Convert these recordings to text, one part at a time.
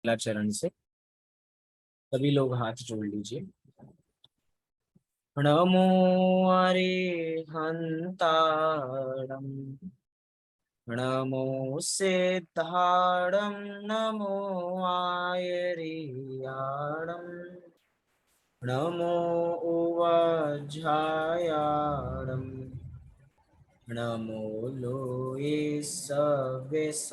पहला चरण से सभी लोग हाथ जोड़ लीजिए। नमो अरिहंताणं नमो सिद्धाणं नमो आयर्याणं नमो उवज्झायाणं नमो लोये सव्यसाहुणम्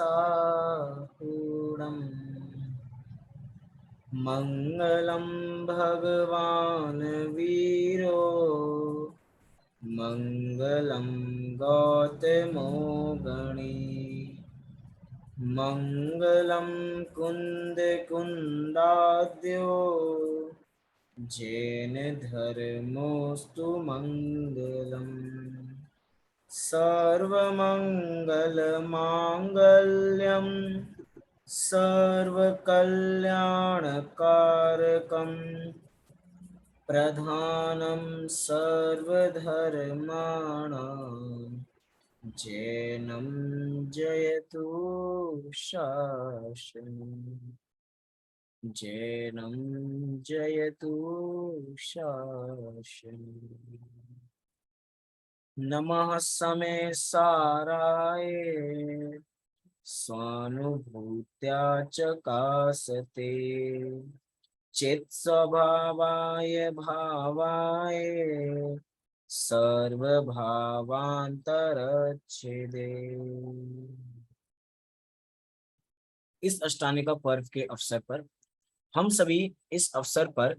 मंगलम भगवान वीरो मंगलम गौतमो गणी मंगलम कुंद कुंदाद्यो जैन धर्मोस्तु मंगलम सर्वमंगल मांगल्यम सर्वकल्याणकारकं प्रधानं सर्वधर्माणां जैनं जयतु शासनम् जैनं जयतु शासनम्। नमः समय साराय स्वानुभूत्या चकासते चित्स्वभावाय भावाय सर्वभावांतरच्छेदे। इस अष्टांगिका पर्व के अवसर पर हम सभी इस अवसर पर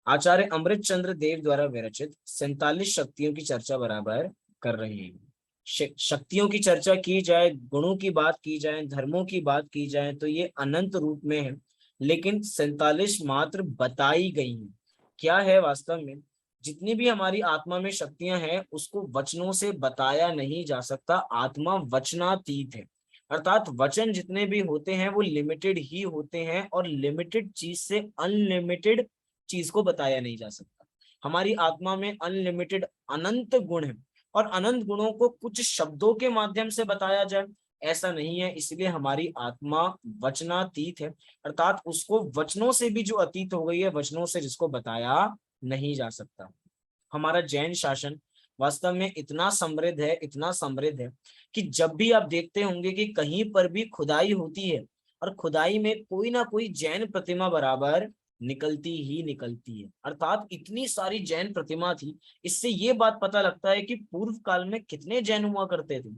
आचार्य अमृत चंद्र देव द्वारा विरचित 47 शक्तियों की चर्चा बराबर कर रहे हैं। शक्तियों की चर्चा की जाए, गुणों की बात की जाए, धर्मों की बात की जाए तो ये अनंत रूप में है, लेकिन 47 मात्र बताई गई हैं। क्या है वास्तव में? जितनी भी हमारी आत्मा में शक्तियां हैं उसको वचनों से बताया नहीं जा सकता। आत्मा वचनातीत है, अर्थात वचन जितने भी होते हैं वो लिमिटेड ही होते हैं और लिमिटेड चीज से अनलिमिटेड चीज को बताया नहीं जा सकता। हमारी आत्मा में अनलिमिटेड अनंत गुण है और अनंत गुणों को कुछ शब्दों के माध्यम से बताया जाए ऐसा नहीं है। इसलिए हमारी आत्मा वचनातीत है, अर्थात उसको वचनों से भी जो अतीत हो गई है, वचनों से जिसको बताया नहीं जा सकता। हमारा जैन शासन वास्तव में इतना समृद्ध है, इतना समृद्ध है कि जब भी आप देखते होंगे कि कहीं पर भी खुदाई होती है और खुदाई में कोई ना कोई जैन प्रतिमा बराबर निकलती ही निकलती है। अर्थात इतनी सारी जैन प्रतिमा थी, इससे ये बात पता लगता है कि पूर्व काल में कितने जैन हुआ करते थे।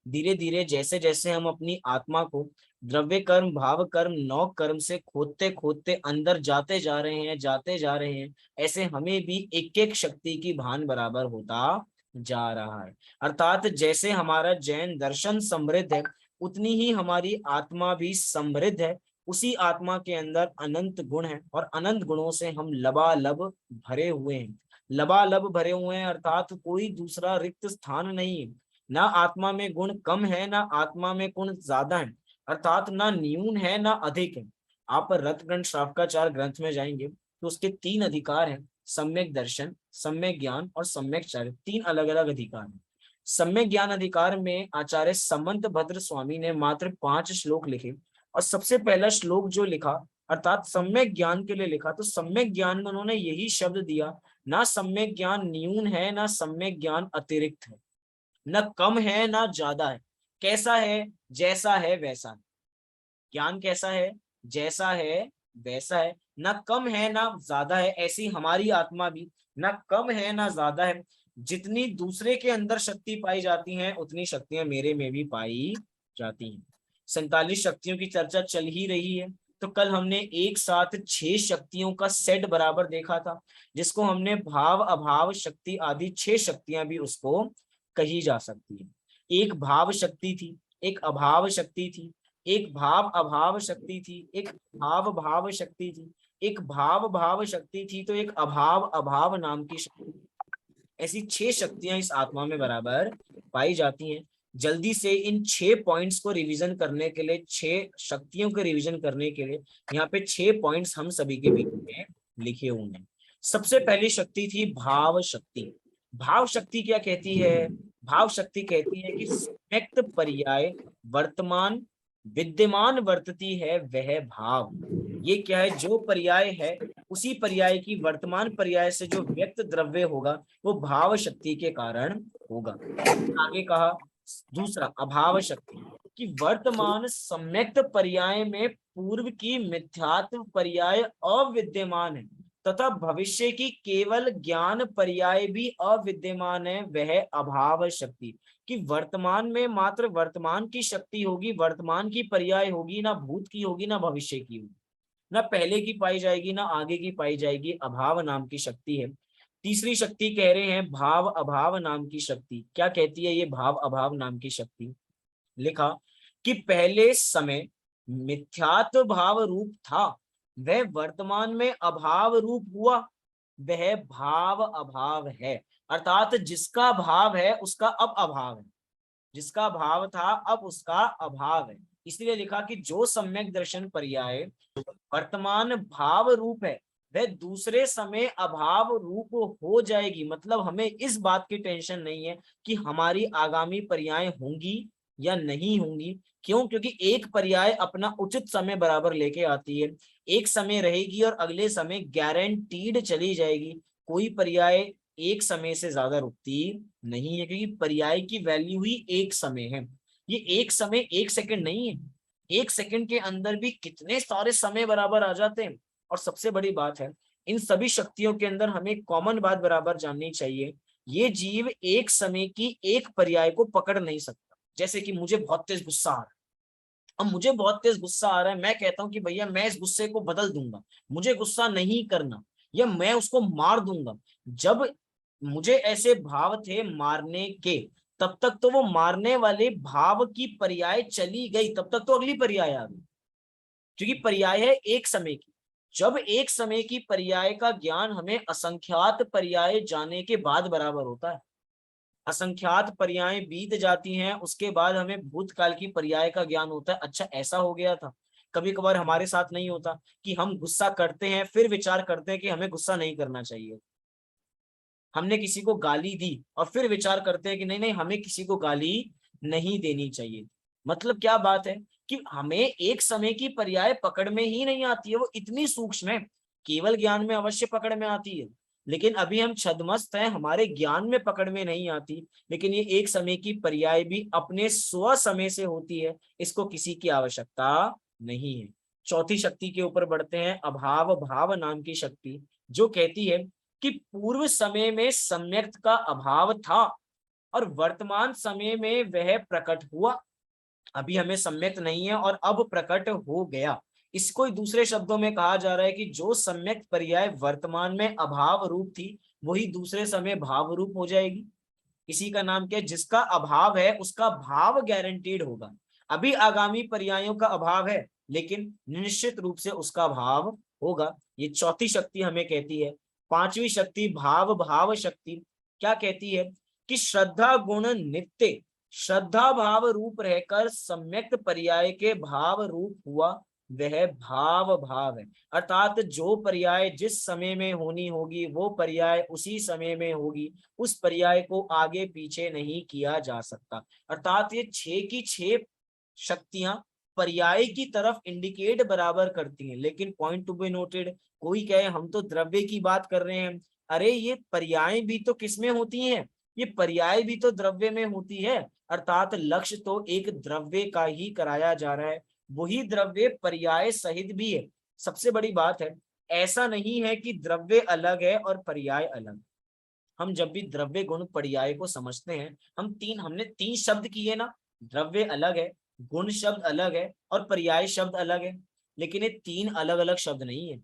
धीरे धीरे जैसे जैसे हम अपनी आत्मा को द्रव्य कर्म, भाव कर्म, नौ कर्म से खोदते खोदते अंदर जाते जा रहे हैं, जाते जा रहे हैं, ऐसे हमें भी एक एक शक्ति की भान बराबर होता जा रहा है। अर्थात जैसे हमारा जैन दर्शन समृद्ध है उतनी ही हमारी आत्मा भी समृद्ध है। उसी आत्मा के अंदर अनंत गुण है और अनंत गुणों से हम लबालब भरे हुए हैं। लबालब भरे हुए हैं अर्थात कोई दूसरा रिक्त स्थान नहीं है। ना आत्मा में गुण कम है, ना आत्मा में गुण ज्यादा है, अर्थात ना न्यून है ना अधिक है। आप रत्नगण श्रावकाचार ग्रंथ में जाएंगे तो उसके 3 अधिकार हैं: सम्यक दर्शन, सम्यक ज्ञान और सम्यक चर्य। 3 अलग अलग अधिकार हैं। सम्यक ज्ञान अधिकार में आचार्य समंत भद्र स्वामी ने मात्र 5 श्लोक लिखे और सबसे पहला श्लोक जो लिखा अर्थात सम्यक ज्ञान के लिए लिखा, तो सम्यक ज्ञान में उन्होंने यही शब्द दिया: ना सम्यक ज्ञान न्यून है ना सम्यक ज्ञान अतिरिक्त है, न कम है ना ज्यादा है। कैसा है? जैसा है वैसा है। ज्ञान कैसा है? जैसा है वैसा है। ना कम है ना ज्यादा है। ऐसी हमारी आत्मा भी ना कम है ना ज्यादा है। जितनी दूसरे के अंदर शक्ति पाई जाती है उतनी शक्तियां मेरे में भी पाई जाती हैं। 47 शक्तियों की चर्चा चल ही रही है, तो कल हमने एक साथ 6 शक्तियों का सेट बराबर देखा था, जिसको हमने भाव अभाव शक्ति आदि 6 शक्तियां भी उसको कही जा सकती है। एक भाव शक्ति थी, एक अभाव शक्ति थी, एक भाव अभाव शक्ति थी, एक भाव भाव शक्ति थी, एक भाव भाव शक्ति थी, तो एक अभाव अभाव नाम की शक्ति। ऐसी 6 शक्तियां इस आत्मा में बराबर पाई जाती हैं। जल्दी से इन 6 पॉइंट्स को रिवीजन करने के लिए, 6 शक्तियों को रिवीजन करने के लिए यहाँ पे 6 पॉइंट्स हम सभी के बीच में लिखे हुए हैं। सबसे पहली शक्ति थी भाव शक्ति। भाव शक्ति क्या कहती है? भाव शक्ति कहती है कि सम्यक्त पर्याय वर्तमान विद्यमान वर्तती है वह भाव। ये क्या है, जो पर्याय है उसी पर्याय की वर्तमान पर्याय से जो व्यक्त द्रव्य होगा वो भाव शक्ति के कारण होगा। आगे कहा दूसरा अभाव शक्ति, कि वर्तमान सम्यक्त पर्याय में पूर्व की मिथ्यात्व पर्याय अविद्यमान है तथा भविष्य की केवल ज्ञान पर्याय भी अविद्यमान है, वह अभाव शक्ति। कि वर्तमान में मात्र वर्तमान की शक्ति होगी, वर्तमान की पर्याय होगी, ना भूत की होगी ना भविष्य की होगी, ना पहले की पाई जाएगी ना आगे की पाई जाएगी, अभाव नाम की शक्ति है। तीसरी शक्ति कह रहे हैं भाव अभाव नाम की शक्ति। क्या कहती है ये भाव अभाव नाम की शक्ति? लिखा कि पहले समय मिथ्यात्व भाव रूप था, वह वर्तमान में अभाव रूप हुआ, वह भाव अभाव है। अर्थात जिसका भाव है उसका अब अभाव है, जिसका भाव था अब उसका अभाव है। इसलिए लिखा कि जो सम्यक दर्शन पर्याय वर्तमान भाव रूप है वह दूसरे समय अभाव रूप हो जाएगी। मतलब हमें इस बात की टेंशन नहीं है कि हमारी आगामी पर्याय होंगी या नहीं होंगी। क्यों? क्योंकि एक पर्याय अपना उचित समय बराबर लेके आती है, एक समय रहेगी और अगले समय गारंटीड चली जाएगी। कोई पर्याय एक समय से ज्यादा रुकती नहीं है, क्योंकि पर्याय की वैल्यू ही एक समय है। ये एक समय एक सेकंड नहीं है, एक सेकंड के अंदर भी कितने सारे समय बराबर आ जाते हैं। और सबसे बड़ी बात है, इन सभी शक्तियों के अंदर हमें कॉमन बात बराबर जाननी चाहिए, ये जीव एक समय की एक पर्याय को पकड़ नहीं सकता। जैसे कि मुझे बहुत तेज गुस्सा आ रहा है, अब मुझे बहुत तेज गुस्सा आ रहा है, मैं कहता हूं कि भैया मैं इस गुस्से को बदल दूंगा, मुझे गुस्सा नहीं करना, या मैं उसको मार दूंगा। जब मुझे ऐसे भाव थे मारने के, तब तक तो वो मारने वाले भाव की पर्याय चली गई, तब तक तो अगली पर्याय आ गई, क्योंकि पर्याय है एक समय की। जब एक समय की पर्याय का ज्ञान हमें असंख्यात पर्याय जाने के बाद बराबर होता है, असंख्यात पर्याय बीत जाती हैं उसके बाद हमें भूतकाल की पर्याय का ज्ञान होता है। अच्छा ऐसा हो गया था। कभी कभार हमारे साथ नहीं होता कि हम गुस्सा करते हैं फिर विचार करते हैं कि हमें गुस्सा नहीं करना चाहिए, हमने किसी को गाली दी और फिर विचार करते हैं कि नहीं नहीं हमें किसी को गाली नहीं देनी चाहिए। मतलब क्या बात है कि हमें एक समय की पर्याय पकड़ में ही नहीं आती है, वो इतनी सूक्ष्म है। केवल ज्ञान में अवश्य पकड़ में आती है, लेकिन अभी हम छद्मस्त हैं, हमारे ज्ञान में पकड़ में नहीं आती। लेकिन ये एक समय की पर्याय भी अपने स्व समय से होती है, इसको किसी की आवश्यकता नहीं है। चौथी शक्ति के ऊपर बढ़ते हैं, अभाव भाव नाम की शक्ति, जो कहती है कि पूर्व समय में सम्यक्त का अभाव था और वर्तमान समय में वह प्रकट हुआ। अभी हमें सम्यक्त नहीं है और अब प्रकट हो गया। इसको ही दूसरे शब्दों में कहा जा रहा है कि जो सम्यक्त पर्याय वर्तमान में अभाव रूप थी वही दूसरे समय भाव रूप हो जाएगी। इसी का नाम क्या है, जिसका अभाव है उसका भाव गारंटीड होगा। अभी आगामी पर्यायों का अभाव है लेकिन निश्चित रूप से उसका भाव होगा। ये चौथी शक्ति हमें कहती है। पांचवी शक्ति भाव भाव शक्ति क्या कहती है कि श्रद्धा गुण नित्य श्रद्धा भाव रूप रहकर सम्यक्त पर्याय के भाव रूप हुआ, वह भाव भाव है। अर्थात जो पर्याय जिस समय में होनी होगी वो पर्याय उसी समय में होगी, उस पर्याय को आगे पीछे नहीं किया जा सकता। अर्थात ये 6 की 6 शक्तियां पर्याय की तरफ इंडिकेट बराबर करती हैं। लेकिन पॉइंट टू बी नोटेड, कोई कहे हम तो द्रव्य की बात कर रहे हैं, अरे ये पर्याय भी तो किसमें होती हैं, ये पर्याय भी तो द्रव्य में होती है। अर्थात लक्ष्य तो एक द्रव्य का ही कराया जा रहा है, वही द्रव्य पर्याय सहित भी है। सबसे बड़ी बात है, ऐसा नहीं है कि द्रव्य अलग है और पर्याय अलग। हम जब भी द्रव्य गुण पर्याय को समझते हैं, हमने तीन शब्द किए ना, द्रव्य अलग है, गुण शब्द अलग है और पर्याय शब्द अलग है। लेकिन ये तीन अलग अलग शब्द नहीं है,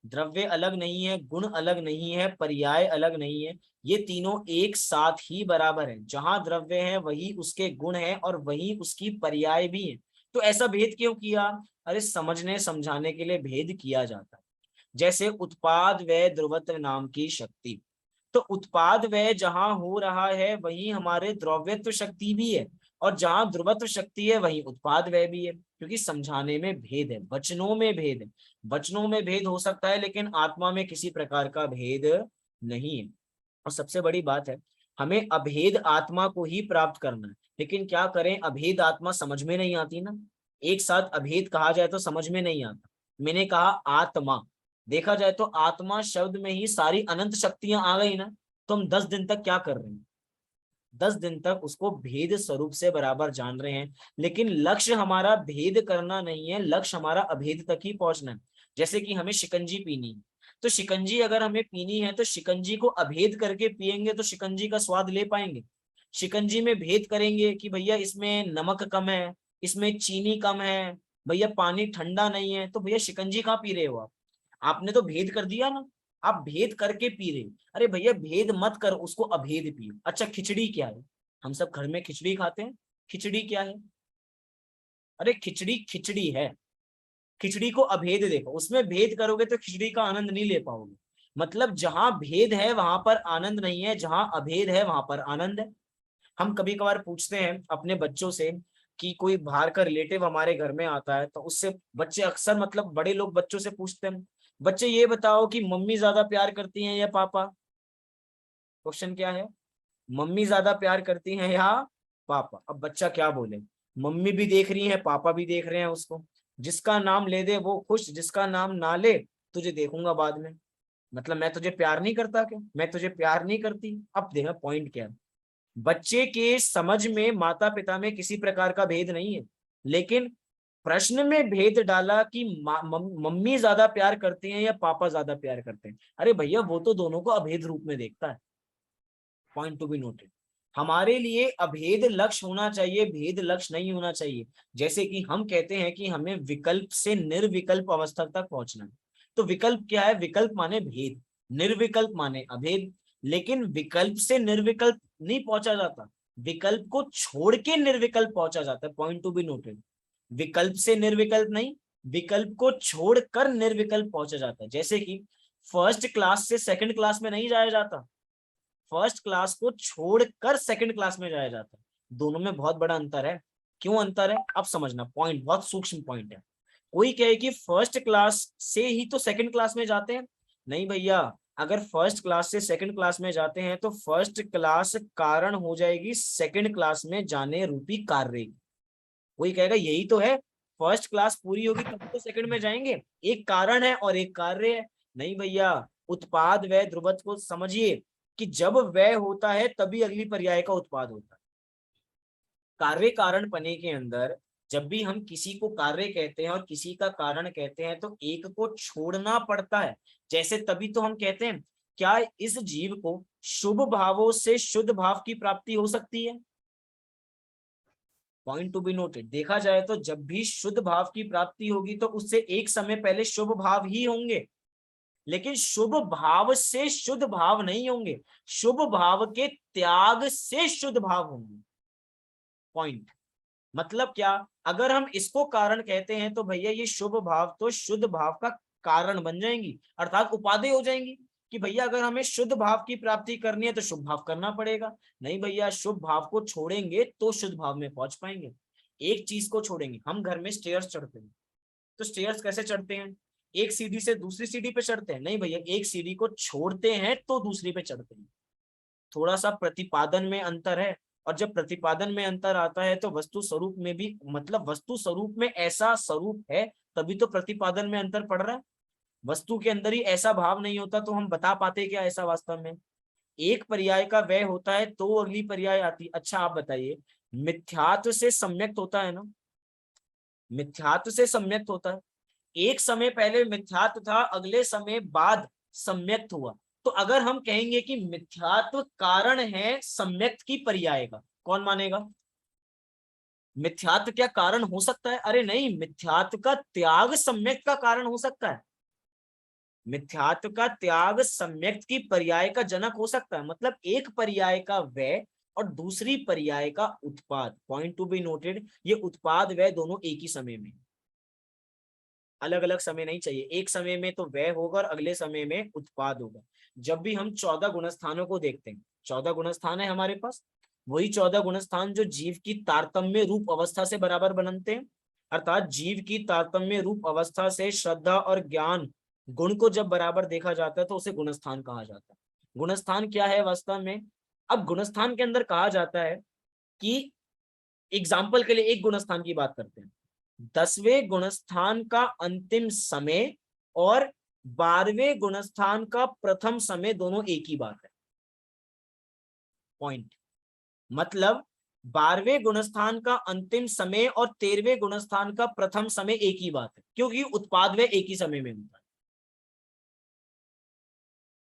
द्रव्य अलग नहीं है, गुण अलग नहीं है, पर्याय अलग नहीं है। ये तीनों एक साथ ही बराबर है। जहां द्रव्य है वही उसके गुण है और वही उसकी पर्याय भी है। तो ऐसा भेद क्यों किया? अरे समझने समझाने के लिए भेद किया जाता है। जैसे उत्पाद व ध्रुवत्व नाम की शक्ति, तो उत्पाद व्यय जहां हो रहा है वहीं हमारे द्रव्यत्व शक्ति भी है, और जहां ध्रुवत्व शक्ति है वहीं उत्पाद व्यय भी है। क्योंकि समझाने में भेद है, वचनों में भेद है। वचनों में भेद हो सकता है लेकिन आत्मा में किसी प्रकार का भेद नहीं है। और सबसे बड़ी बात है, हमें अभेद आत्मा को ही प्राप्त करना है। लेकिन क्या करें, अभेद आत्मा समझ में नहीं आती ना। एक साथ अभेद कहा जाए तो समझ में नहीं आता। मैंने कहा आत्मा, देखा जाए तो आत्मा शब्द में ही सारी अनंत शक्तियां आ गई ना। तो हम 10 दिन तक क्या कर रहे हैं, 10 दिन तक उसको भेद स्वरूप से बराबर जान रहे हैं। लेकिन लक्ष्य हमारा भेद करना नहीं है, लक्ष्य हमारा अभेद तक ही पहुंचना है। जैसे कि हमें शिकंजी पीनी है, तो शिकंजी अगर हमें पीनी है तो शिकंजी को अभेद करके पिएंगे तो शिकंजी का स्वाद ले पाएंगे। शिकंजी में भेद करेंगे कि भैया इसमें नमक कम है, इसमें चीनी कम है, भैया पानी ठंडा नहीं है, तो भैया शिकंजी कहाँ पी रहे हो आप? आपने तो भेद कर दिया ना, आप भेद करके पी रहे हो। अरे भैया भेद मत कर, उसको अभेद पियो। अच्छा खिचड़ी क्या है? हम सब घर में खिचड़ी खाते हैं, खिचड़ी क्या है? अरे खिचड़ी खिचड़ी है। खिचड़ी को अभेद देखो, उसमें भेद करोगे तो खिचड़ी का आनंद नहीं ले पाओगे। मतलब जहां भेद है वहां पर आनंद नहीं है, जहां अभेद है वहां पर आनंद है। हम कभी कभार पूछते हैं अपने बच्चों से कि कोई बाहर का रिलेटिव हमारे घर में आता है, तो उससे बच्चे अक्सर, मतलब बड़े लोग बच्चों से पूछते हैं, बच्चे ये बताओ कि मम्मी ज्यादा प्यार करती हैं या पापा? क्वेश्चन क्या है, मम्मी ज्यादा प्यार करती हैं या पापा? अब बच्चा क्या बोले, मम्मी भी देख रही है पापा भी देख रहे हैं उसको, जिसका नाम ले दे वो खुश, जिसका नाम ना ले तुझे देखूंगा बाद में। मतलब मैं तुझे प्यार नहीं करता क्या, मैं तुझे प्यार नहीं करती? अब देखा पॉइंट क्या है, बच्चे के समझ में माता पिता में किसी प्रकार का भेद नहीं है, लेकिन प्रश्न में भेद डाला कि मम्मी ज्यादा प्यार करती हैं या पापा ज्यादा प्यार करते हैं। अरे भैया वो तो दोनों को अभेद रूप में देखता है। पॉइंट टू बी नोटेड, हमारे लिए अभेद लक्ष्य होना चाहिए, भेद लक्ष्य नहीं होना चाहिए। जैसे कि हम कहते हैं कि हमें विकल्प से निर्विकल्प अवस्था तक पहुंचना है, तो विकल्प क्या है? विकल्प माने भेद, निर्विकल्प माने अभेद। लेकिन विकल्प से निर्विकल्प नहीं पहुंचा जाता, विकल्प को छोड़ के निर्विकल्प पहुंचा जाता है। पॉइंट टू बी नोटेड, विकल्प से निर्विकल्प नहीं, विकल्प को छोड़कर निर्विकल्प पहुंचा जाता है। जैसे कि फर्स्ट क्लास से सेकंड क्लास में नहीं जाया जाता, फर्स्ट क्लास को छोड़कर सेकंड क्लास में जाया जाता है। दोनों में बहुत बड़ा अंतर है। क्यों अंतर है अब समझना, पॉइंट बहुत सूक्ष्म पॉइंट है। कोई कहे कि फर्स्ट क्लास से ही तो सेकंड क्लास में जाते हैं, नहीं भैया, अगर फर्स्ट क्लास से सेकंड क्लास में जाते हैं तो फर्स्ट क्लास कारण हो जाएगी सेकंड क्लास में जाने रूपी कार्य की। कोई कहेगा यही तो है, फर्स्ट क्लास पूरी होगी तब तो सेकंड में जाएंगे, एक कारण है और एक कार्य है। नहीं भैया, उत्पाद व्यय ध्रुवत को समझिए कि जब व्यय होता है तभी अगली पर्याय का उत्पाद होता है। कार्य कारण पने के अंदर जब भी हम किसी को कार्य कहते हैं और किसी का कारण कहते हैं तो एक को छोड़ना पड़ता है। जैसे तभी तो हम कहते हैं, क्या इस जीव को शुभ भावों से शुद्ध भाव की प्राप्ति हो सकती है? पॉइंट टू बी नोटेड, देखा जाए तो जब भी शुद्ध भाव की प्राप्ति होगी तो उससे एक समय पहले शुभ भाव ही होंगे, लेकिन शुभ भाव से शुद्ध भाव नहीं होंगे, शुभ भाव के त्याग से शुद्ध भाव होंगे। पॉइंट मतलब क्या, अगर हम इसको कारण कहते हैं तो भैया ये शुभ भाव तो शुद्ध भाव का कारण बन जाएंगी, अर्थात उपादेय हो जाएंगी। कि भैया अगर हमें शुद्ध भाव की प्राप्ति करनी है तो शुभ भाव करना पड़ेगा। नहीं भैया, शुभ भाव को छोड़ेंगे तो शुद्ध भाव में पहुंच पाएंगे। एक चीज को छोड़ेंगे, हम घर में स्टेयर्स चढ़ते हैं, तो स्टेयर्स कैसे चढ़ते हैं? एक सीढ़ी से दूसरी सीढ़ी पे चढ़ते हैं? नहीं भैया, एक सीढ़ी को छोड़ते हैं तो दूसरी पे चढ़ते हैं। थोड़ा सा प्रतिपादन में अंतर है, और जब प्रतिपादन में अंतर आता है तो वस्तु स्वरूप में भी, मतलब वस्तु स्वरूप में ऐसा स्वरूप है तभी तो प्रतिपादन में अंतर पड़ रहा है। वस्तु के अंदर ही ऐसा भाव नहीं होता तो हम बता पाते क्या ऐसा वास्तव में? एक पर्याय का व्यय होता है तो अगली पर्याय आती। अच्छा आप बताइए, मिथ्यात्व से सम्यक्त होता है ना, मिथ्यात्व से सम्यक्त होता है। एक समय पहले मिथ्यात्व था, अगले समय बाद सम्यक्त हुआ। तो अगर हम कहेंगे कि मिथ्यात्व कारण है सम्यक्त की पर्याय का, कौन मानेगा? मिथ्यात्व क्या कारण हो सकता है? अरे नहीं, मिथ्यात्व का त्याग सम्यक्त का कारण हो सकता है। मिथ्यात्व का त्याग सम्यक्त की पर्याय का जनक हो सकता है। मतलब एक पर्याय का व्यय और दूसरी पर्याय का उत्पाद, पॉइंट टू बी नोटेड, ये उत्पाद व्यय दोनों एक ही समय में, अलग अलग समय नहीं चाहिए। एक समय में तो व्यय होगा और अगले समय में उत्पाद होगा। जब भी हम 14 गुणस्थानों को देखते हैं, 14 गुणस्थान है हमारे पास, वही 14 गुणस्थान जो जीव की तारतम्य रूप अवस्था से बराबर बनते हैं। अर्थात जीव की तारतम्य रूप अवस्था से श्रद्धा और ज्ञान गुण को जब बराबर देखा जाता है तो उसे गुणस्थान कहा जाता है। गुणस्थान क्या है वास्तव में? अब गुणस्थान के अंदर कहा जाता है कि एग्जाम्पल के लिए एक गुणस्थान की बात करते हैं। 10वें गुणस्थान का अंतिम समय और 12वें गुणस्थान का प्रथम समय दोनों एक ही बात है। पॉइंट मतलब 12वें गुणस्थान का अंतिम समय और 13वें गुणस्थान का प्रथम समय एक ही बात है, क्योंकि उत्पाद व्यय एक ही समय में होता है।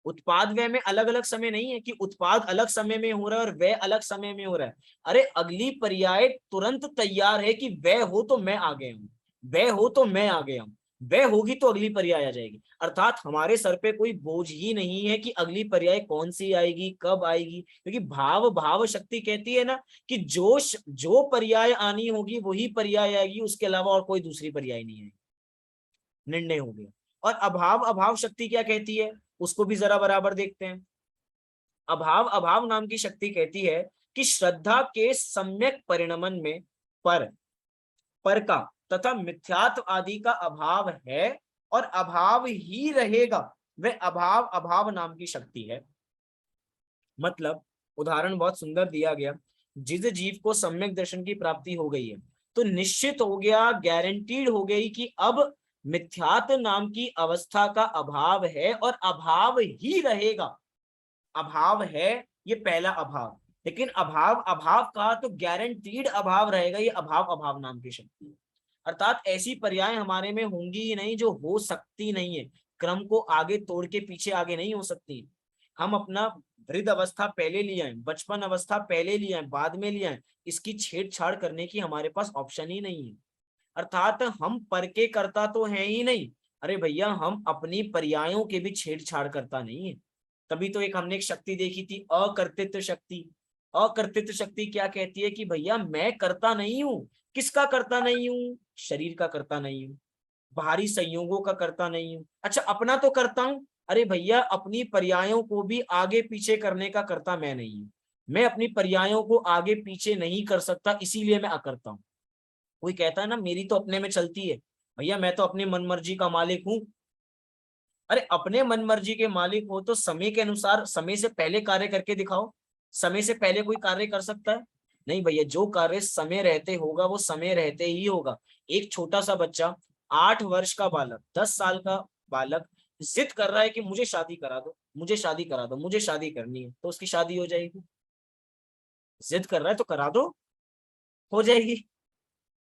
उत्पाद व्यय में अलग अलग समय नहीं है कि उत्पाद अलग समय में हो रहा है और व्यय अलग समय में हो रहा है। अरे अगली पर्याय तुरंत तैयार है कि व्यय हो तो मैं आ गया हूं, व्यय हो तो मैं आ गया हूं, व्यय होगी तो अगली पर्याय आ जाएगी। अर्थात हमारे सर पे कोई बोझ ही नहीं है कि अगली पर्याय कौन सी आएगी, कब आएगी, क्योंकि भाव भाव शक्ति कहती है ना कि जो पर्याय आनी होगी वही पर्याय आएगी, उसके अलावा और कोई दूसरी पर्याय नहीं आएगी। निर्णय हो गया। और अभाव अभाव शक्ति क्या कहती है, उसको भी जरा बराबर देखते हैं। अभाव अभाव नाम की शक्ति कहती है कि श्रद्धा के सम्यक परिणमन में पर पर का तथा मिथ्यात्व आदि का अभाव है और अभाव ही रहेगा, वह अभाव अभाव नाम की शक्ति है। मतलब उदाहरण बहुत सुंदर दिया गया, जिस जीव को सम्यक दर्शन की प्राप्ति हो गई है तो निश्चित हो गया, गारंटीड हो गई कि अब मिथ्यात्व नाम की अवस्था का अभाव है और अभाव ही रहेगा। अभाव है ये पहला अभाव, लेकिन अभाव अभाव का तो गारंटीड अभाव रहेगा, ये अभाव अभाव नाम की शक्ति है। अर्थात ऐसी पर्याय हमारे में होंगी ही नहीं जो हो सकती नहीं है, क्रम को आगे तोड़ के पीछे आगे नहीं हो सकती। हम अपना वृद्ध अवस्था पहले लिया है, बचपन अवस्था पहले लिया है, बाद में लिया है, इसकी छेड़छाड़ करने की हमारे पास ऑप्शन ही नहीं है। अर्थात हम पर के करता तो है ही नहीं, अरे भैया हम अपनी पर्यायों के भी छेड़छाड़ करता नहीं है। तभी तो एक हमने एक शक्ति देखी थी, अकर्तृत्व शक्ति। अकर्तृत्व शक्ति क्या कहती है कि भैया मैं करता नहीं हूं। किसका करता नहीं हूं? शरीर का करता नहीं हूं, बाहरी संयोगों का करता नहीं हूं। अच्छा अपना तो करता हूं, अरे भैया अपनी पर्यायों को भी आगे पीछे करने का करता मैं नहीं हूं। मैं अपनी पर्यायों को आगे पीछे नहीं कर सकता, इसीलिए मैं अकर्ता हूं। कोई कहता है ना मेरी तो अपने में चलती है, भैया मैं तो अपनी मनमर्जी का मालिक हूं। अरे अपने मनमर्जी के मालिक हो तो समय के अनुसार समय से पहले कार्य करके दिखाओ। समय से पहले कोई कार्य कर सकता है? नहीं भैया, जो कार्य समय रहते होगा वो समय रहते ही होगा। एक छोटा सा बच्चा, 8 वर्ष का बालक, 10 साल का बालक जिद कर रहा है कि मुझे शादी करा दो, मुझे शादी करा दो, मुझे शादी करनी है, तो उसकी शादी हो जाएगी। जिद कर रहा है तो करा दो, हो जाएगी।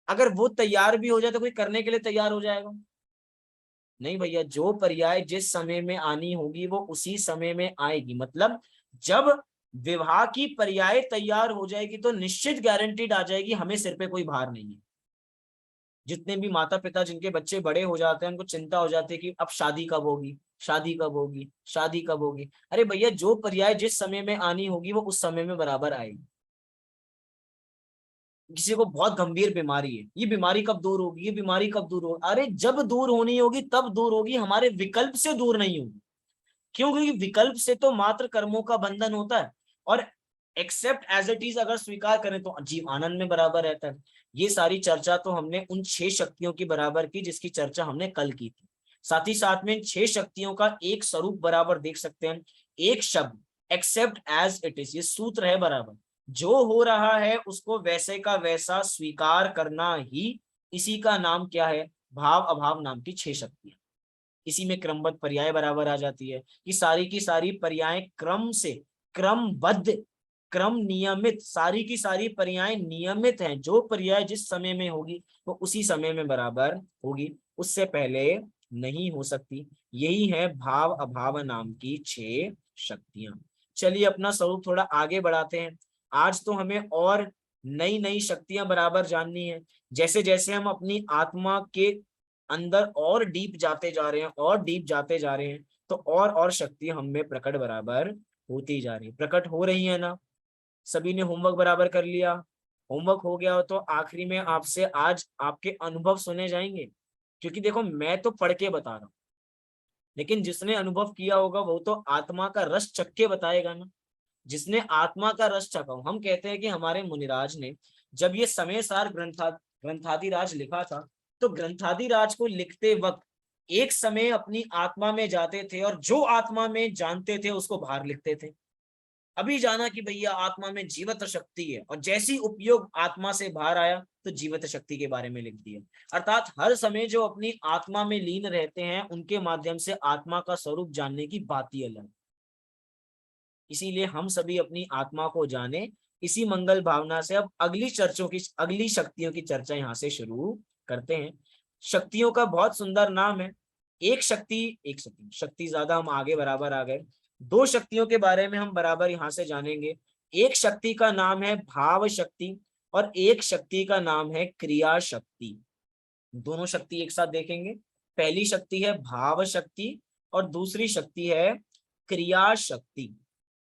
अगर वो तैयार भी हो जाए तो कोई करने के लिए तैयार हो जाएगा? नहीं भैया, जो पर्याय जिस समय में आनी होगी वो उसी समय में आएगी। मतलब जब विवाह की पर्याय तैयार हो जाएगी तो निश्चित गारंटीड आ जाएगी, हमें सिर पे कोई भार नहीं है। जितने भी माता पिता जिनके बच्चे बड़े हो जाते हैं उनको चिंता हो जाती है कि अब शादी कब होगी, शादी कब होगी, शादी कब होगी। अरे भैया जो पर्याय जिस समय में आनी होगी वो उस समय में बराबर आएगी। किसी को बहुत गंभीर बीमारी है, ये बीमारी कब दूर होगी, ये बीमारी कब दूर होगी? अरे जब दूर होनी होगी तब दूर होगी, हमारे विकल्प से दूर नहीं होगी। क्यों? क्योंकि विकल्प से तो मात्र कर्मों का बंधन होता है, और एक्सेप्ट एज इट इज अगर स्वीकार करें तो जीव आनंद में बराबर रहता है। ये सारी चर्चा तो हमने उन 6 शक्तियों की बराबर की जिसकी चर्चा हमने कल की थी। साथ ही साथ में इन 6 शक्तियों का एक स्वरूप बराबर देख सकते हैं, एक शब्द एक्सेप्ट एज इट इज, ये सूत्र है बराबर। जो हो रहा है उसको वैसे का वैसा स्वीकार करना ही, इसी का नाम क्या है? भाव अभाव नाम की 6 शक्तियां। इसी में क्रमबद्ध पर्याय बराबर आ जाती है कि सारी की सारी पर्याय क्रम से, क्रमबद्ध, क्रम नियमित, सारी की सारी पर्याय नियमित हैं। जो पर्याय जिस समय में होगी वो उसी समय में बराबर होगी, उससे पहले नहीं हो सकती। यही है भाव अभाव नाम की 6 शक्तियां। चलिए अपना स्वरूप थोड़ा आगे बढ़ाते हैं। आज तो हमें और नई नई शक्तियां बराबर जाननी है। जैसे जैसे हम अपनी आत्मा के अंदर और डीप जाते जा रहे हैं और डीप जाते जा रहे हैं तो और शक्ति हम में प्रकट बराबर होती जा रही है, प्रकट हो रही है ना। सभी ने होमवर्क बराबर कर लिया? होमवर्क हो गया हो तो आखिरी में आपसे आज आपके अनुभव सुने जाएंगे। क्योंकि देखो मैं तो पढ़ के बता रहा हूँ, लेकिन जिसने अनुभव किया होगा वो तो आत्मा का रस चख के बताएगा ना। जिसने आत्मा का रस चखा हो, हम कहते हैं कि हमारे मुनिराज ने जब ये समय सार ग्रंथादिराज लिखा था तो ग्रंथादिराज को लिखते वक्त एक समय अपनी आत्मा में जाते थे और जो आत्मा में जानते थे उसको बाहर लिखते थे। अभी जाना कि भैया आत्मा में जीवत शक्ति है, और जैसी उपयोग आत्मा से बाहर आया तो जीवत शक्ति के बारे में लिख दिया। अर्थात हर समय जो अपनी आत्मा में लीन रहते हैं उनके माध्यम से आत्मा का स्वरूप जानने की बात ही अलग। इसीलिए हम सभी अपनी आत्मा को जाने, इसी मंगल भावना से अब अगली शक्तियों की चर्चा यहाँ से शुरू करते हैं। शक्तियों का बहुत सुंदर नाम है। एक शक्ति ज्यादा हम आगे बराबर आ गए। दो शक्तियों के बारे में हम बराबर यहाँ से जानेंगे। एक शक्ति का नाम है भाव शक्ति और एक शक्ति का नाम है क्रिया शक्ति। दोनों शक्ति एक साथ देखेंगे। पहली शक्ति है भाव शक्ति और दूसरी शक्ति है क्रिया शक्ति।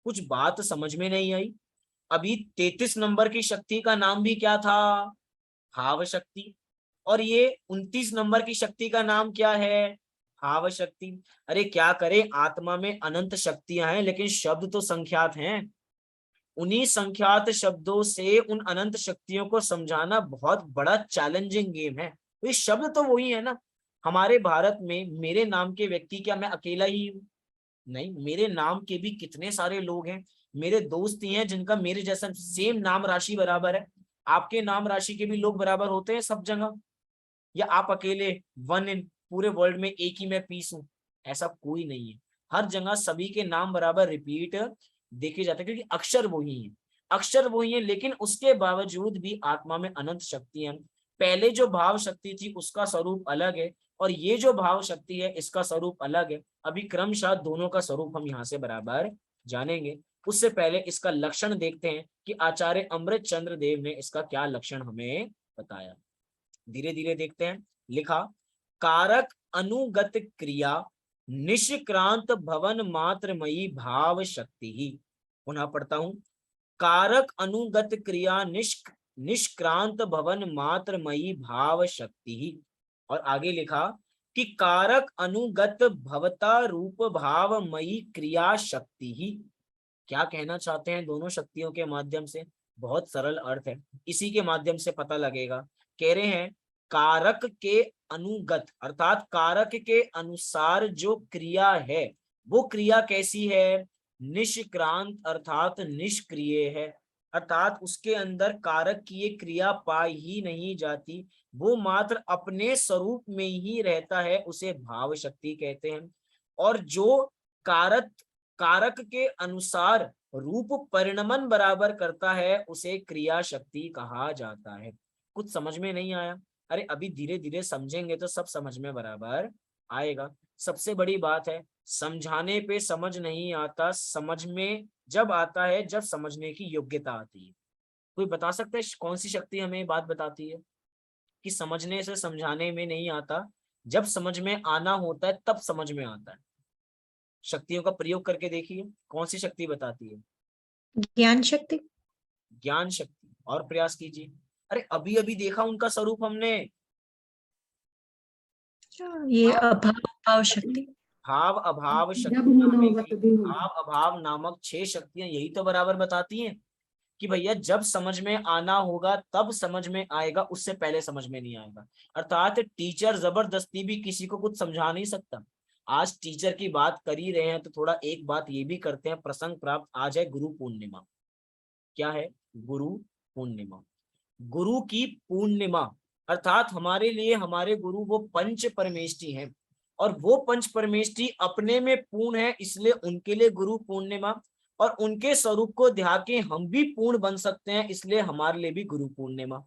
कुछ बात समझ में नहीं आई। अभी 33 नंबर की शक्ति का नाम भी क्या था? भाव शक्ति। और ये 29 नंबर की शक्ति का नाम क्या है? भाव शक्ति। अरे क्या करें, आत्मा में अनंत शक्तियां हैं लेकिन शब्द तो संख्यात हैं। उन्हीं संख्यात शब्दों से उन अनंत शक्तियों को समझाना बहुत बड़ा चैलेंजिंग गेम है। तो ये शब्द तो वही है ना। हमारे भारत में मेरे नाम के व्यक्ति क्या मैं अकेला ही हूँ? नहीं, मेरे नाम के भी कितने सारे लोग हैं। मेरे दोस्त ही हैं जिनका मेरे जैसा सेम नाम राशि बराबर है। आपके नाम राशि के भी लोग बराबर होते हैं सब जगह, या आप अकेले वन इन पूरे वर्ल्ड में एक ही मैं पीस हूं? ऐसा कोई नहीं है। हर जगह सभी के नाम बराबर रिपीट देखे जाते हैं क्योंकि अक्षर वही है। अक्षर वही है, लेकिन उसके बावजूद भी आत्मा में अनंत शक्ति है। पहले जो भाव शक्ति थी उसका स्वरूप अलग है और ये जो भाव शक्ति है इसका स्वरूप अलग है। अभी क्रमशः दोनों का स्वरूप हम यहाँ से बराबर जानेंगे। उससे पहले इसका लक्षण देखते हैं कि आचार्य अमृत चंद्र देव ने इसका क्या लक्षण हमें बताया। धीरे धीरे देखते हैं। लिखा, कारक अनुगत क्रिया निष्क्रांत भवन मात्रमयी भाव शक्ति ही। पुनः पढ़ता हूं, कारक अनुगत क्रिया निष्क्रांत भवन मात्रमयी भाव शक्ति ही। और आगे लिखा कि कारक अनुगत भवता रूप भावमयी क्रिया शक्ति ही। क्या कहना चाहते हैं दोनों शक्तियों के माध्यम से? बहुत सरल अर्थ है, इसी के माध्यम से पता लगेगा। कह रहे हैं कारक के अनुगत अर्थात कारक के अनुसार जो क्रिया है वो क्रिया कैसी है? निष्क्रांत अर्थात निष्क्रिय है। अर्थात उसके अंदर कारक की ये क्रिया पाई ही नहीं जाती, वो मात्र अपने स्वरूप में ही रहता है, उसे भाव शक्ति कहते हैं। और जो कारक के अनुसार रूप परिणमन बराबर करता है उसे क्रिया शक्ति कहा जाता है। कुछ समझ में नहीं आया? अरे अभी धीरे धीरे समझेंगे तो सब समझ में बराबर आएगा। सबसे बड़ी बात है, समझाने पे समझ नहीं आता, समझ में जब आता है जब समझने की योग्यता आती है। कोई बता सकता है कौन सी शक्ति हमें बात बताती है कि समझने से समझाने में नहीं आता, जब समझ में आना होता है तब समझ में आता है? शक्तियों का प्रयोग करके देखिए कौन सी शक्ति बताती है? ज्ञान शक्ति। ज्ञान शक्ति। और प्रयास कीजिए। अरे अभी अभी देखा उनका स्वरूप हमने। ये अभाव भाव शक्ति। भाव अभाव जब शक्तियां होना हमें होगा तभी होगा। भाव अभाव नामक 6 शक्तियां यही तो बराबर बताती हैं कि भैया जब समझ में आना होगा तब समझ में आएगा, उससे पहले समझ में नहीं आएगा। अर्थात टीचर जबरदस्ती भी किसी को कुछ समझा नहीं सकता। आज टीचर की बात कर ही रहे हैं तो थोड़ा एक बात ये भी करते हैं, प्रसंग प्राप्त। आज है गुरु पूर्णिमा। क्या है? गुरु पूर्णिमा। गुरु की पूर्णिमा अर्थात हमारे लिए हमारे गुरु वो पंच परमेष्टि हैं और वो पंच परमेष्टि अपने में पूर्ण है, इसलिए उनके लिए गुरु पूर्णिमा। और उनके स्वरूप को ध्यान के हम भी पूर्ण बन सकते हैं, इसलिए हमारे लिए भी गुरु पूर्णिमा।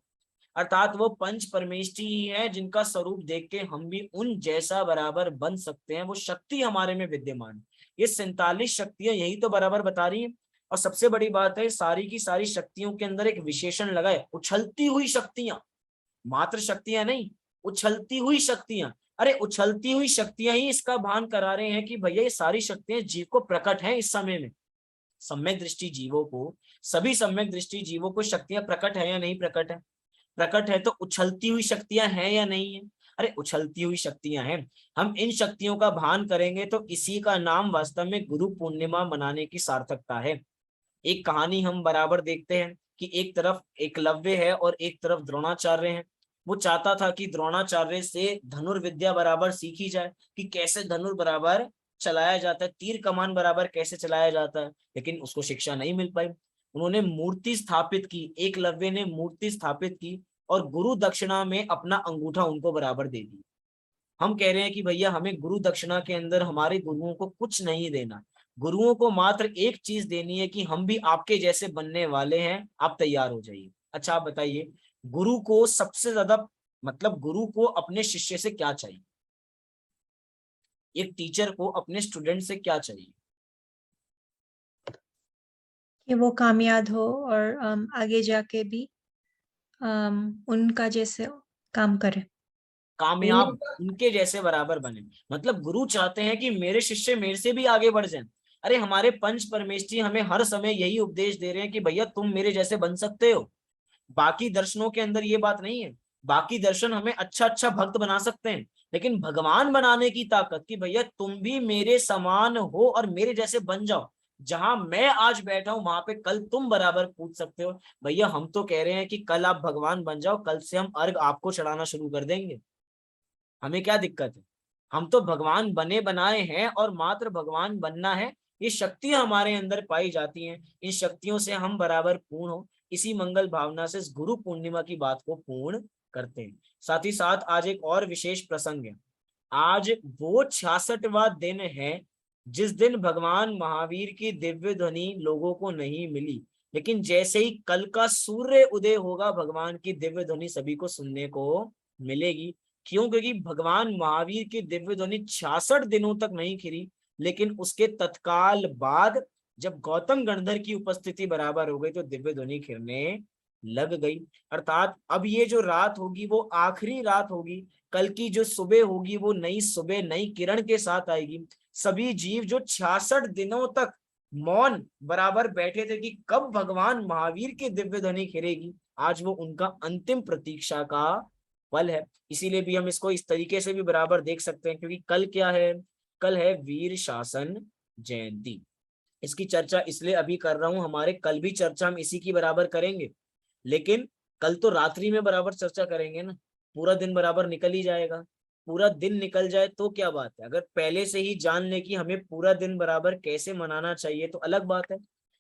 अर्थात वो पंच परमेष्टि ही है जिनका स्वरूप देख के हम भी उन जैसा बराबर बन सकते हैं, वो शक्ति हमारे में विद्यमान। ये 47 शक्तियां यही तो बराबर बता रही हैं। और सबसे बड़ी बात है, सारी की सारी शक्तियों के अंदर एक विशेषण लगा है, उछलती हुई शक्तियां। मात्र शक्तियां नहीं, उछलती हुई शक्तियां। अरे उछलती हुई शक्तियां ही इसका भान करा रहे हैं कि भैया ये सारी शक्तियां जीव को प्रकट हैं इस समय में। सम्यक दृष्टि जीवों को, सभी सम्यक दृष्टि जीवों को शक्तियां प्रकट है या नहीं प्रकट है? प्रकट है। तो उछलती हुई शक्तियां हैं या नहीं है? अरे उछलती हुई शक्तियां हैं। हम इन शक्तियों का भान करेंगे तो इसी का नाम वास्तव में गुरु पूर्णिमा मनाने की सार्थकता है। एक कहानी हम बराबर देखते हैं कि एक तरफ एकलव्य है और एक तरफ द्रोणाचार्य है। वो चाहता था कि द्रोणाचार्य से धनुर्विद्या बराबर सीखी जाए कि कैसे धनुर बराबर चलाया जाता है, तीर कमान बराबर कैसे चलाया जाता है, लेकिन उसको शिक्षा नहीं मिल पाई। उन्होंने मूर्ति स्थापित की, एकलव्य ने मूर्ति स्थापित की और गुरु दक्षिणा में अपना अंगूठा उनको बराबर दे दी। हम कह रहे हैं कि भैया हमें गुरु दक्षिणा के अंदर हमारे गुरुओं को कुछ नहीं देना, गुरुओं को मात्र एक चीज देनी है कि हम भी आपके जैसे बनने वाले हैं, आप तैयार हो जाइए। अच्छा आप बताइए, गुरु को सबसे ज्यादा मतलब गुरु को अपने शिष्य से क्या चाहिए, एक टीचर को अपने स्टूडेंट से क्या चाहिए? कि वो कामयाब हो और आगे जाके भी उनका जैसे काम करे। कामयाब उनके जैसे बराबर बने, मतलब गुरु चाहते हैं कि मेरे शिष्य मेरे से भी आगे बढ़ जाएं। अरे हमारे पंच परमेष्ठी हमें हर समय यही उपदेश दे रहे हैं कि भैया तुम मेरे जैसे बन सकते हो। बाकी दर्शनों के अंदर ये बात नहीं है, बाकी दर्शन हमें अच्छा अच्छा भक्त बना सकते हैं, लेकिन भगवान बनाने की ताकत कि भैया तुम भी मेरे समान हो और मेरे जैसे बन जाओ, जहां मैं आज बैठा हूं वहां पे कल तुम बराबर पूछ सकते हो। भैया हम तो कह रहे हैं कि कल आप भगवान बन जाओ, कल से हम अर्घ आपको चढ़ाना शुरू कर देंगे, हमें क्या दिक्कत है? हम तो भगवान बने बनाए हैं और मात्र भगवान बनना है। ये शक्तियां हमारे अंदर पाई जाती हैं, इन शक्तियों से हम बराबर पूर्ण हो, इसी मंगल भावना से इस गुरु पूर्णिमा की बात को पूर्ण करते हैं। साथ ही साथ आज एक और विशेष प्रसंग है। आज वो 66वां दिन है जिस दिन भगवान महावीर की दिव्य ध्वनि लोगों को नहीं मिली, लेकिन जैसे ही कल का सूर्य उदय होगा भगवान की दिव्य ध्वनि सभी को सुनने को मिलेगी। क्यों? क्योंकि भगवान महावीर की दिव्य ध्वनि 66 दिनों तक नहीं खिली, लेकिन उसके तत्काल बाद जब गौतम गणधर की उपस्थिति बराबर हो गई तो दिव्य ध्वनि खिलने लग गई। अर्थात अब ये जो रात होगी वो आखिरी रात होगी, कल की जो सुबह होगी वो नई सुबह नई किरण के साथ आएगी। सभी जीव जो 66 दिनों तक मौन बराबर बैठे थे कि कब भगवान महावीर की दिव्य ध्वनि खिलेगी, आज वो उनका अंतिम प्रतीक्षा का पल है। इसीलिए भी हम इसको इस तरीके से भी बराबर देख सकते हैं, क्योंकि कल क्या है? कल है वीर शासन जयंती। इसकी चर्चा इसलिए अभी कर रहा हूं, हमारे कल भी चर्चा हम इसी की बराबर करेंगे, लेकिन कल तो रात्रि में बराबर चर्चा करेंगे ना, पूरा दिन बराबर निकल ही जाएगा। पूरा दिन निकल जाए तो क्या बात है, अगर पहले से ही जान ले कि हमें पूरा दिन बराबर कैसे मनाना चाहिए तो अलग बात है।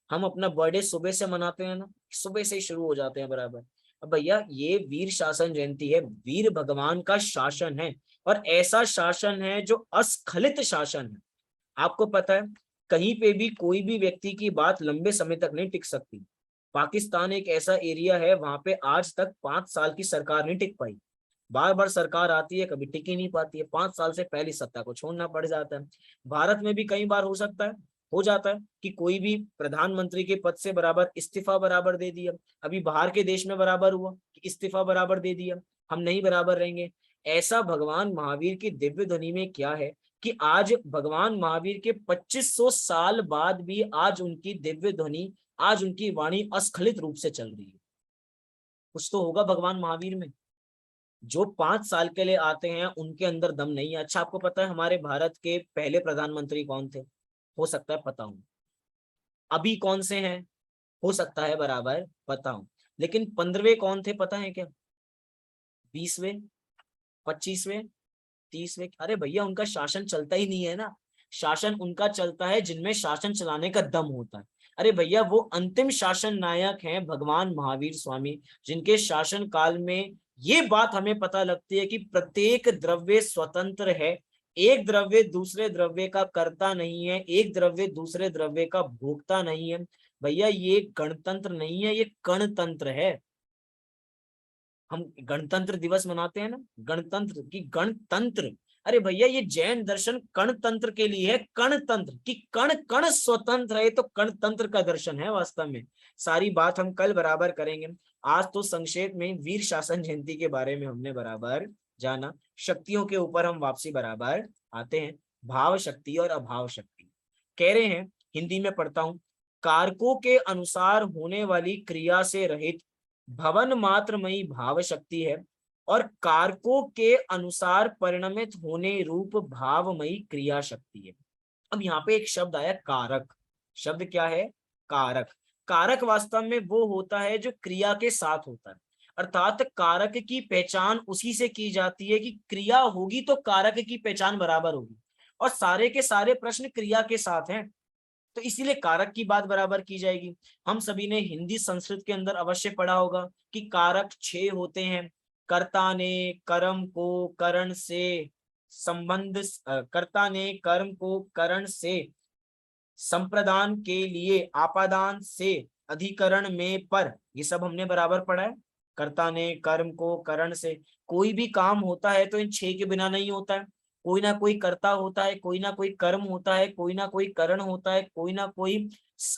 हम अपना बर्थडे सुबह से मनाते हैं ना, सुबह से ही शुरू हो जाते हैं बराबर। अब भैया ये वीर शासन जयंती है, वीर भगवान का शासन है, और ऐसा शासन है जो अस्खलित शासन है। आपको पता है कहीं पे भी कोई भी व्यक्ति की बात लंबे समय तक नहीं टिक सकती। पाकिस्तान एक ऐसा एरिया है वहां पे आज तक 5 साल की सरकार नहीं टिक पाई, बार बार सरकार आती है कभी टिक ही नहीं पाती है, 5 साल से पहली सत्ता को छोड़ना पड़ जाता है। भारत में भी कई बार हो सकता है, हो जाता है कि कोई भी प्रधानमंत्री के पद से बराबर इस्तीफा बराबर दे दिया। अभी बाहर के देश में बराबर हुआ कि इस्तीफा बराबर दे दिया, हम नहीं बराबर रहेंगे। ऐसा भगवान महावीर की दिव्य ध्वनि में क्या है कि आज भगवान महावीर के 2500 साल बाद भी आज उनकी दिव्य ध्वनि, आज उनकी वाणी अस्खलित रूप से चल रही है। कुछ तो होगा भगवान महावीर में। जो 5 साल के लिए आते हैं उनके अंदर दम नहीं है। अच्छा आपको पता है हमारे भारत के पहले प्रधानमंत्री कौन थे? हो सकता है पता हो। अभी कौन से हैं? हो सकता है बराबर पता हो। लेकिन 15वें कौन थे पता है क्या? 20वें, 25वें, 30वें? अरे भैया उनका शासन चलता ही नहीं है ना। शासन उनका चलता है जिनमें शासन चलाने का दम होता है। अरे भैया वो अंतिम शासन नायक हैं भगवान महावीर स्वामी, जिनके शासन काल में ये बात हमें पता लगती है कि प्रत्येक द्रव्य स्वतंत्र है, एक द्रव्य दूसरे द्रव्य का कर्ता नहीं है, एक द्रव्य दूसरे द्रव्य का भोगता नहीं है। भैया ये गणतंत्र नहीं है, ये कणतंत्र है। हम गणतंत्र दिवस मनाते हैं ना, गणतंत्र की गणतंत्र। अरे भैया ये जैन दर्शन कणतंत्र के लिए है, कणतंत्र की कण कण स्वतंत्र है, तो कणतंत्र का दर्शन है वास्तव में। सारी बात हम कल बराबर करेंगे। आज तो संक्षेप में वीर शासन जयंती के बारे में हमने बराबर जाना। शक्तियों के ऊपर हम वापसी बराबर आते हैं। भाव शक्ति और अभाव शक्ति कह रहे हैं, हिंदी में पढ़ता हूं। कारकों के अनुसार होने वाली क्रिया से रहित भवन मात्रमयी भाव शक्ति है, और कारकों के अनुसार परिणमित होने रूप भावमयी क्रिया शक्ति है। अब यहाँ पे एक शब्द आया कारक। शब्द क्या है? कारक। कारक वास्तव में वो होता है जो क्रिया के साथ होता है, अर्थात कारक की पहचान उसी से की जाती है कि क्रिया होगी तो कारक की पहचान बराबर होगी। और सारे के सारे प्रश्न क्रिया के साथ हैं, तो इसीलिए कारक की बात बराबर की जाएगी। हम सभी ने हिंदी संस्कृत के अंदर अवश्य पढ़ा होगा कि कारक 6 होते हैं। कर्ता ने कर्म को करण से संबंध कर्ता ने कर्म को करण से संप्रदान के लिए आपादान से अधिकरण में पर, ये सब हमने बराबर पढ़ा है। कर्ता ने कर्म को करण से, कोई भी काम होता है तो इन 6 के बिना नहीं होता है। कोई ना कोई कर्ता होता है, कोई ना कोई कर्म होता है, कोई ना कोई करण होता है, कोई ना कोई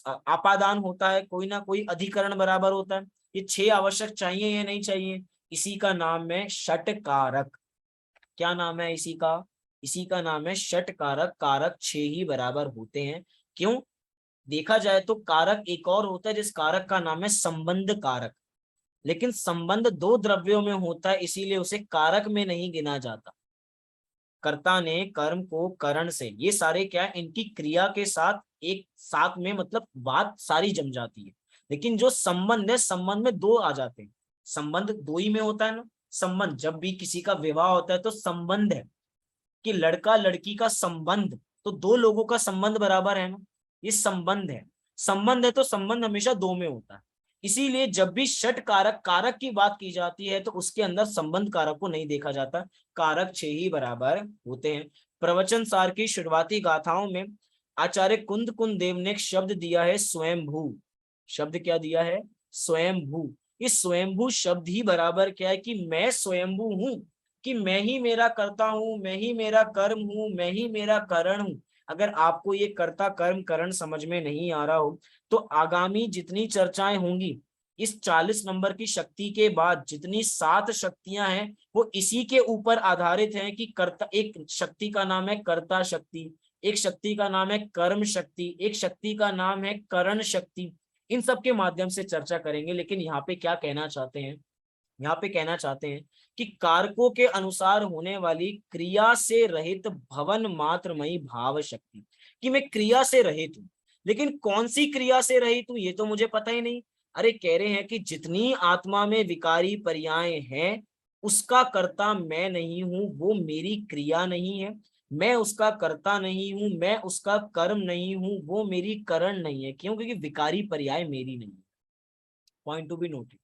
आपादान होता है, कोई ना कोई अधिकरण बराबर होता है। ये 6 आवश्यक चाहिए या नहीं चाहिए? इसी का नाम है षटकारक। क्या नाम है इसी का? इसी का नाम है षटकारक। कारक 6 ही बराबर होते हैं। क्यों? देखा जाए तो कारक एक और होता है जिस कारक का नाम है संबंध कारक, लेकिन संबंध 2 द्रव्यों में होता है, इसीलिए उसे कारक में नहीं गिना जाता। कर्ता ने कर्म को करण से, ये सारे क्या है, इनकी क्रिया के साथ एक साथ में मतलब बात सारी जम जाती है। लेकिन जो संबंध है, संबंध में 2 आ जाते हैं। संबंध 2 ही में होता है ना। संबंध जब भी किसी का विवाह होता है तो संबंध है कि लड़का लड़की का संबंध, तो 2 लोगों का संबंध बराबर है ना, ये संबंध है। संबंध है तो संबंध हमेशा 2 में होता है। इसीलिए जब भी षट कारक कारक की बात की जाती है तो उसके अंदर संबंध कारक को नहीं देखा जाता। कारक 6 ही बराबर होते हैं। प्रवचन सार की शुरुआती गाथाओं में आचार्य कुंद कुंद देव ने एक शब्द दिया है स्वयंभू। शब्द क्या दिया है? स्वयंभू। इस स्वयंभू शब्द ही बराबर क्या है कि मैं स्वयंभू हूं, कि मैं ही मेरा कर्ता हूं, मैं ही मेरा कर्म हूं, मैं ही मेरा करण हूं। अगर आपको ये कर्ता कर्म करण समझ में नहीं आ रहा हो तो आगामी जितनी चर्चाएं होंगी इस 40 नंबर की शक्ति के बाद, जितनी 7 शक्तियां हैं वो इसी के ऊपर आधारित हैं कि कर्ता, एक शक्ति का नाम है कर्ता शक्ति, एक शक्ति का नाम है कर्म शक्ति, एक शक्ति का नाम है करण शक्ति। इन सब के माध्यम से चर्चा करेंगे। लेकिन यहाँ पे क्या कहना चाहते हैं? यहाँ पे कहना चाहते हैं कि कारकों के अनुसार होने वाली क्रिया से रहित भवन मात्रमयी भाव शक्ति, कि मैं क्रिया से रहित हूं, लेकिन कौन सी क्रिया से रहित हूं ये तो मुझे पता ही नहीं। अरे कह रहे हैं कि जितनी आत्मा में विकारी पर्याय हैं उसका कर्ता मैं नहीं हूं, वो मेरी क्रिया नहीं है। मैं उसका कर्ता नहीं हूं, मैं उसका कर्म नहीं हूं, वो मेरी करण नहीं है। क्यों? क्योंकि विकारी पर्याय मेरी नहीं है। Point to be noted.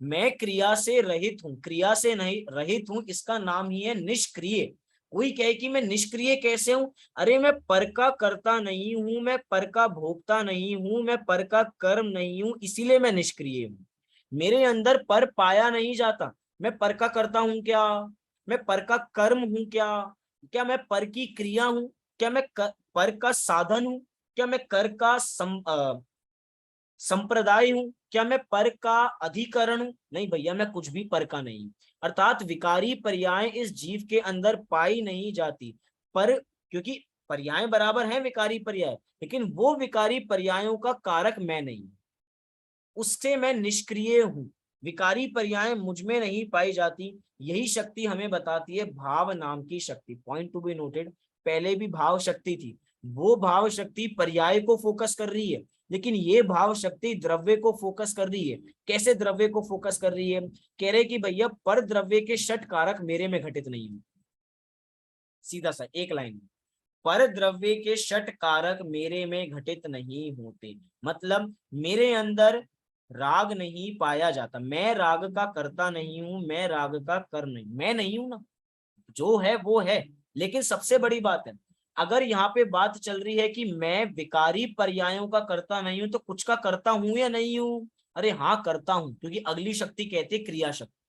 मैं क्रिया से रहित हूं, क्रिया से नहीं रहित हूं, इसका नाम ही है निष्क्रिय। कोई कहे कि मैं निष्क्रिय कैसे हूं? अरे मैं पर का कर्ता नहीं हूं, मैं पर का भोक्ता नहीं हूं, मैं पर का कर्म नहीं हूं, इसीलिए मैं निष्क्रिय हूं। मेरे अंदर पर पाया नहीं जाता। मैं पर का कर्ता हूं क्या? मैं पर का कर्म हूं क्या? क्या मैं पर की क्रिया हूं? क्या मैं पर का साधन हूं? क्या मैं कर का संप्रदाय हूं? क्या मैं पर का अधिकरण हूं? नहीं भैया, मैं कुछ भी पर का नहीं। अर्थात विकारी पर्याय इस जीव के अंदर पाई नहीं जाती। पर क्योंकि पर्याय बराबर है विकारी पर्याय, लेकिन वो विकारी पर्यायों का कारक मैं नहीं, उससे मैं निष्क्रिय हूं। विकारी पर्याय मुझ में नहीं पाई जाती। यही शक्ति हमें बताती है भाव नाम की शक्ति। Point to be noted. पहले भी भाव शक्ति थी, वो भाव शक्ति पर्याय को फोकस कर रही है, लेकिन ये भाव शक्ति द्रव्य को फोकस कर रही है। कैसे द्रव्य को फोकस कर रही है? कह रहे कि भैया पर द्रव्य के षट कारक मेरे में घटित नहीं है। सीधा सा एक लाइन में, पर द्रव्य के षट कारक मेरे में घटित नहीं होते। मतलब मेरे अंदर राग नहीं पाया जाता। मैं राग का कर्ता नहीं हूं, मैं राग का कर नहीं, मैं नहीं हूं ना, जो है वो है। लेकिन सबसे बड़ी बात है, अगर यहाँ पे बात चल रही है कि मैं विकारी पर्यायों का करता नहीं हूं, तो कुछ का करता हूं या नहीं हूं? अरे हाँ करता हूं, क्योंकि अगली शक्ति कहती है क्रिया शक्ति।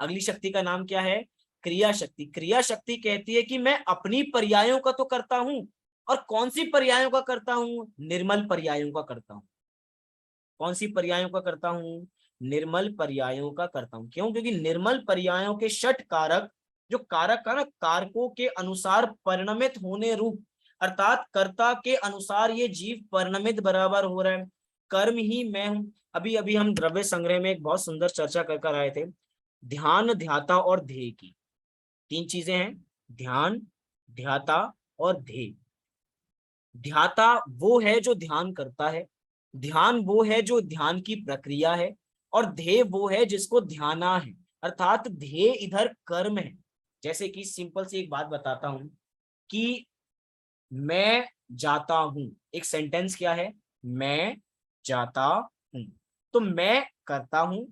अगली शक्ति का नाम क्या है? क्रिया शक्ति। क्रिया शक्ति कहती है कि मैं अपनी पर्यायों का तो करता हूं, और कौन सी पर्यायों का करता हूं? निर्मल पर्यायों का करता हूं। कौन सी पर्यायों का करता हूं? निर्मल पर्यायों का करता हूं। क्यों? क्योंकि निर्मल पर्यायों के षट कारक, जो कारक का ना कारकों के अनुसार परिणमित होने रूप, अर्थात कर्ता के अनुसार ये जीव परिणमित बराबर हो रहा है। कर्म ही मैं हूं। अभी अभी हम द्रव्य संग्रह में एक बहुत सुंदर चर्चा कर आए थे, ध्यान, ध्याता और ध्येय की। 3 चीजें हैं, ध्यान, ध्याता और ध्येय। ध्याता वो है जो ध्यान करता है, ध्यान वो है जो ध्यान की प्रक्रिया है, और ध्येय वो है जिसको ध्याना है। अर्थात ध्येय इधर कर्म है। जैसे कि सिंपल सी एक बात बताता हूं, कि मैं जाता हूं, एक सेंटेंस क्या है, मैं जाता हूं। तो मैं करता हूं,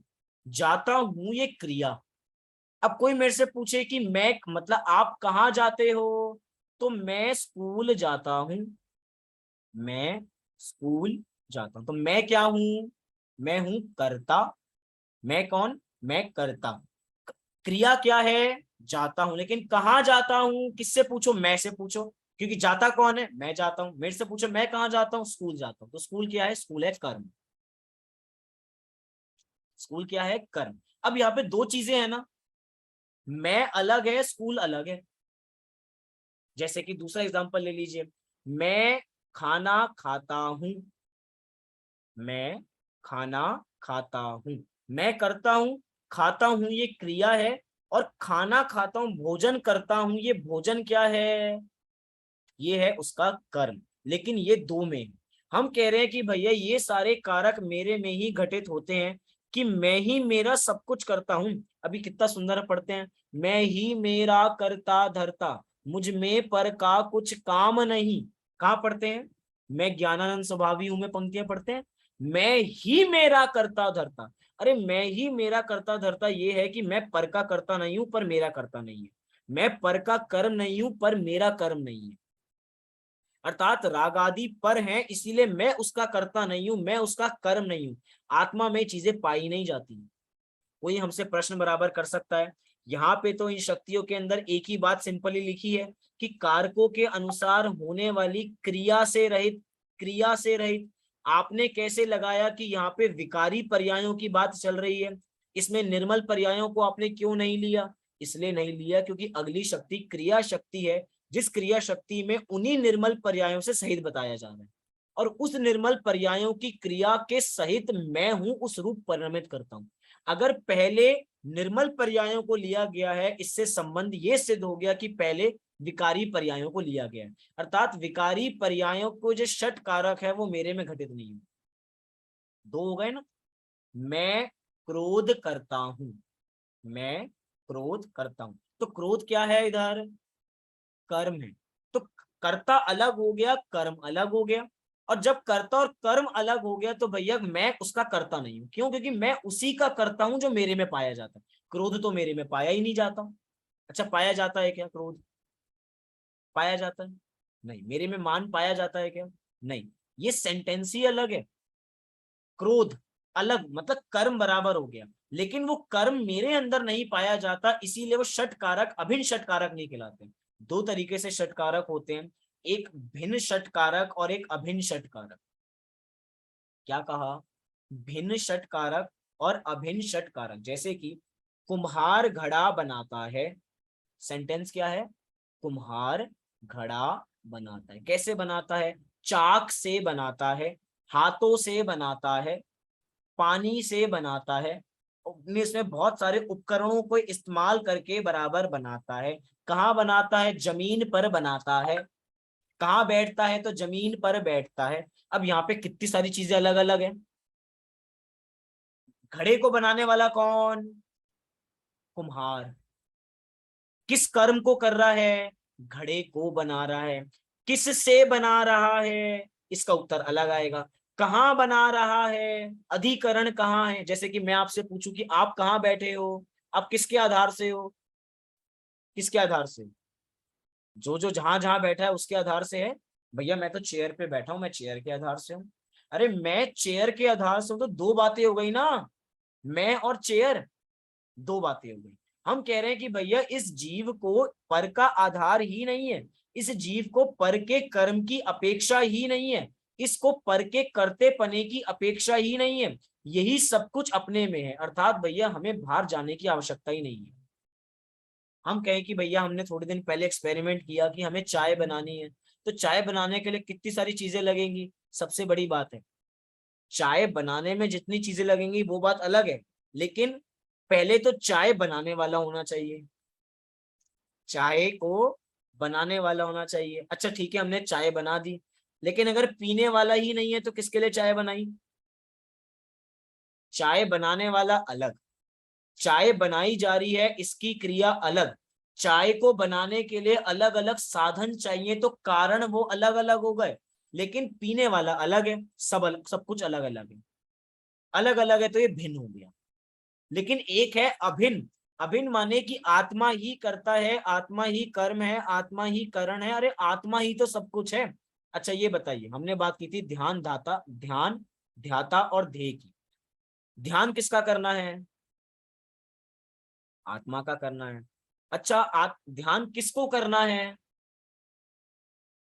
जाता हूं ये क्रिया। अब कोई मेरे से पूछे कि मैं मतलब आप कहाँ जाते हो, तो मैं स्कूल जाता हूं, मैं स्कूल जाता हूं। तो मैं क्या हूं, मैं हूं कर्ता। मैं कौन, मैं कर्ता। क्रिया क्या है, जाता हूं। लेकिन कहाँ जाता हूं, किससे पूछो, मैं से पूछो, क्योंकि जाता कौन है, मैं जाता हूं। मेरे से पूछो मैं कहाँ जाता हूँ, स्कूल जाता हूँ। तो स्कूल क्या है, स्कूल है कर्म। स्कूल क्या है, कर्म। अब यहाँ पे दो चीजें हैं ना, मैं अलग है, स्कूल अलग है। जैसे कि दूसरा एग्जांपल ले लीजिए, मैं खाना खाता हूं, मैं खाना खाता हूं। मैं करता हूं, खाता हूं ये क्रिया है, और खाना खाता हूं, भोजन करता हूं, ये भोजन क्या है, ये है उसका कर्म। लेकिन ये दो में हम कह रहे हैं कि भैया ये सारे कारक मेरे में ही घटित होते हैं, कि मैं ही मेरा सब कुछ करता हूं। अभी कितना सुंदर पढ़ते हैं, मैं ही मेरा करता धरता, मुझ में पर का कुछ काम नहीं। कहाँ पढ़ते हैं, मैं ज्ञानानंद स्वभावी हूं में पंक्तियां पढ़ते हैं, मैं ही मेरा करता धरता। अरे मैं ही मेरा करता धरता ये है कि मैं पर का करता नहीं हूं पर मेरा करता नहीं है, मैं पर का कर्म नहीं हूं पर मेरा कर्म नहीं है। अर्थात राग आदि पर है, इसीलिए मैं उसका करता नहीं हूं, मैं उसका कर्म नहीं हूं। आत्मा में चीजें पाई नहीं जाती। कोई हमसे प्रश्न बराबर कर सकता है, यहाँ पे तो इन शक्तियों के अंदर एक ही बात सिंपली लिखी है कि कारकों के अनुसार होने वाली क्रिया से रहित, क्रिया से रहित। आपने कैसे लगाया कि यहाँ पे विकारी पर्यायों की बात चल रही है, इसमें निर्मल पर्यायों को आपने क्यों नहीं लिया, इसलिए नहीं लिया क्योंकि अगली शक्ति क्रिया शक्ति है, जिस क्रिया शक्ति में उन्हीं निर्मल पर्यायों से सहित बताया जा रहा है, और उस निर्मल पर्यायों की क्रिया के सहित मैं हूं उस रूप परिणमित करता हूं। अगर पहले निर्मल पर्यायों को लिया गया है, इससे संबंध ये सिद्ध हो गया कि पहले विकारी पर्यायों को लिया गया है, अर्थात विकारी पर्यायों को जो षट कारक है वो मेरे में घटित नहीं है। दो हो गए ना, मैं क्रोध करता हूं, मैं क्रोध करता हूं। तो क्रोध क्या है इधर, कर्म है। तो कर्ता अलग हो गया, कर्म अलग हो गया। और जब कर्ता और कर्म अलग हो गया तो भैया मैं उसका करता नहीं हूं, क्यों, क्योंकि मैं उसी का करता हूं जो मेरे में पाया जाता है। क्रोध तो मेरे में पाया ही नहीं जाता। अच्छा पाया जाता है क्या क्रोध, पाया जाता है नहीं। मेरे में मान पाया जाता है क्या, नहीं। ये सेंटेंस ही अलग है, क्रोध अलग, मतलब कर्म बराबर हो गया, लेकिन वो कर्म मेरे अंदर नहीं पाया जाता, इसीलिए वो षट कारक अभिन्न षट कारक नहीं कहलाते। दो तरीके से षट कारक होते हैं, एक भिन्न षट कारक और एक अभिन्न षट कारक। क्या कहा, भिन्न षट कारक और अभिन्न षट कारक। जैसे कि कुम्हार घड़ा बनाता है, सेंटेंस क्या है, कुम्हार घड़ा बनाता है। कैसे बनाता है, चाक से बनाता है, हाथों से बनाता है, पानी से बनाता है, इसमें बहुत सारे उपकरणों को इस्तेमाल करके बराबर बनाता है। कहाँ बनाता है, जमीन पर बनाता है। कहाँ बैठता है, तो जमीन पर बैठता है। अब यहाँ पे कितनी सारी चीजें अलग अलग हैं। घड़े को बनाने वाला कौन, कुम्हार। किस कर्म को कर रहा है, घड़े को बना रहा है। किस से बना रहा है, इसका उत्तर अलग आएगा। कहाँ बना रहा है, अधिकरण कहाँ है। जैसे कि मैं आपसे पूछूं कि आप कहाँ बैठे हो, आप किसके आधार से हो, किसके आधार से, जो जहां जहां बैठा है उसके आधार से है। भैया मैं तो चेयर पे बैठा हूं, मैं चेयर के आधार से हूँ। अरे मैं चेयर के आधार से हूं, तो दो बातें हो गई ना, मैं और चेयर, दो बातें हो गई। हम कह रहे हैं कि भैया इस जीव को पर का आधार ही नहीं है, इस जीव को पर के कर्म की अपेक्षा ही नहीं है, इसको पर के करते पने की अपेक्षा ही नहीं है, यही सब कुछ अपने में है। अर्थात भैया हमें बाहर जाने की आवश्यकता ही नहीं है। हम कहें कि भैया हमने थोड़े दिन पहले एक्सपेरिमेंट किया कि हमें चाय बनानी है, तो चाय बनाने के लिए कितनी सारी चीजें लगेंगी। सबसे बड़ी बात है, चाय बनाने में जितनी चीजें लगेंगी वो बात अलग है, लेकिन पहले तो चाय बनाने वाला होना चाहिए, चाय को बनाने वाला होना चाहिए। अच्छा ठीक है, हमने चाय बना दी, लेकिन अगर पीने वाला ही नहीं है तो किसके लिए चाय बनाई। चाय बनाने वाला अलग, चाय बनाई जा रही है इसकी क्रिया अलग, चाय को बनाने के लिए अलग अलग साधन चाहिए, तो कारण वो अलग अलग हो गए, लेकिन पीने वाला अलग है, सब कुछ अलग अलग है। अलग अलग है तो ये भिन्न हो गया। लेकिन एक है अभिन्न। अभिन्न माने कि आत्मा ही करता है, आत्मा ही कर्म है, आत्मा ही करण है। अरे आत्मा ही तो सब कुछ है। अच्छा ये बताइए, हमने बात की थी ध्यान ध्याता और ध्येय की। ध्यान किसका करना है? आत्मा का करना है। अच्छा ध्यान किसको करना है?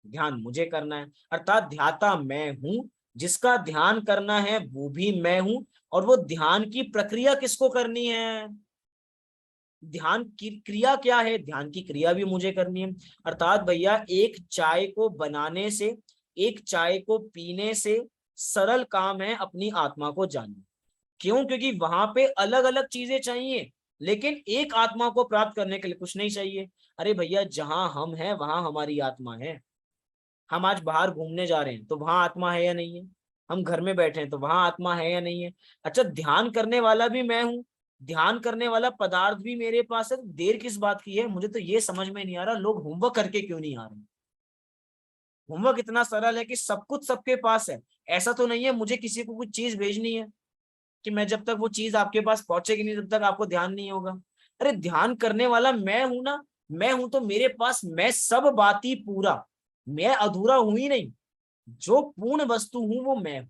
ध्यान मुझे करना है, अर्थात ध्याता मैं हूं, जिसका ध्यान करना है वो भी मैं हूं। और वो ध्यान की प्रक्रिया किसको करनी है? ध्यान की क्रिया क्या है? ध्यान की क्रिया भी मुझे करनी है। अर्थात भैया एक चाय को बनाने से, एक चाय को पीने से सरल काम है अपनी आत्मा को जानना। क्यों? क्योंकि वहां पे अलग अलग चीजें चाहिए, लेकिन एक आत्मा को प्राप्त करने के लिए कुछ नहीं चाहिए। अरे भैया जहां हम हैं वहां हमारी आत्मा है। हम आज बाहर घूमने जा रहे हैं तो वहां आत्मा है या नहीं है? हम घर में बैठे हैं तो वहां आत्मा है या नहीं है? अच्छा ध्यान करने वाला भी मैं हूँ, ध्यान करने वाला पदार्थ भी मेरे पास है, तो देर किस बात की है? मुझे तो ये समझ में नहीं आ रहा, लोग होमवर्क करके क्यों नहीं आ रहे? होमवर्क इतना सरल है कि सब कुछ सबके पास है। ऐसा तो नहीं है मुझे किसी को कुछ चीज भेजनी है कि मैं जब तक वो चीज आपके पास पहुंचेगी नहीं तब तक आपको ध्यान नहीं होगा। अरे ध्यान करने वाला मैं हूं ना। मैं हूं तो मेरे पास मैं सब बाती पूरा, मैं अधूरा हूं ही नहीं। जो पूर्ण वस्तु हूं वो मैं हूं।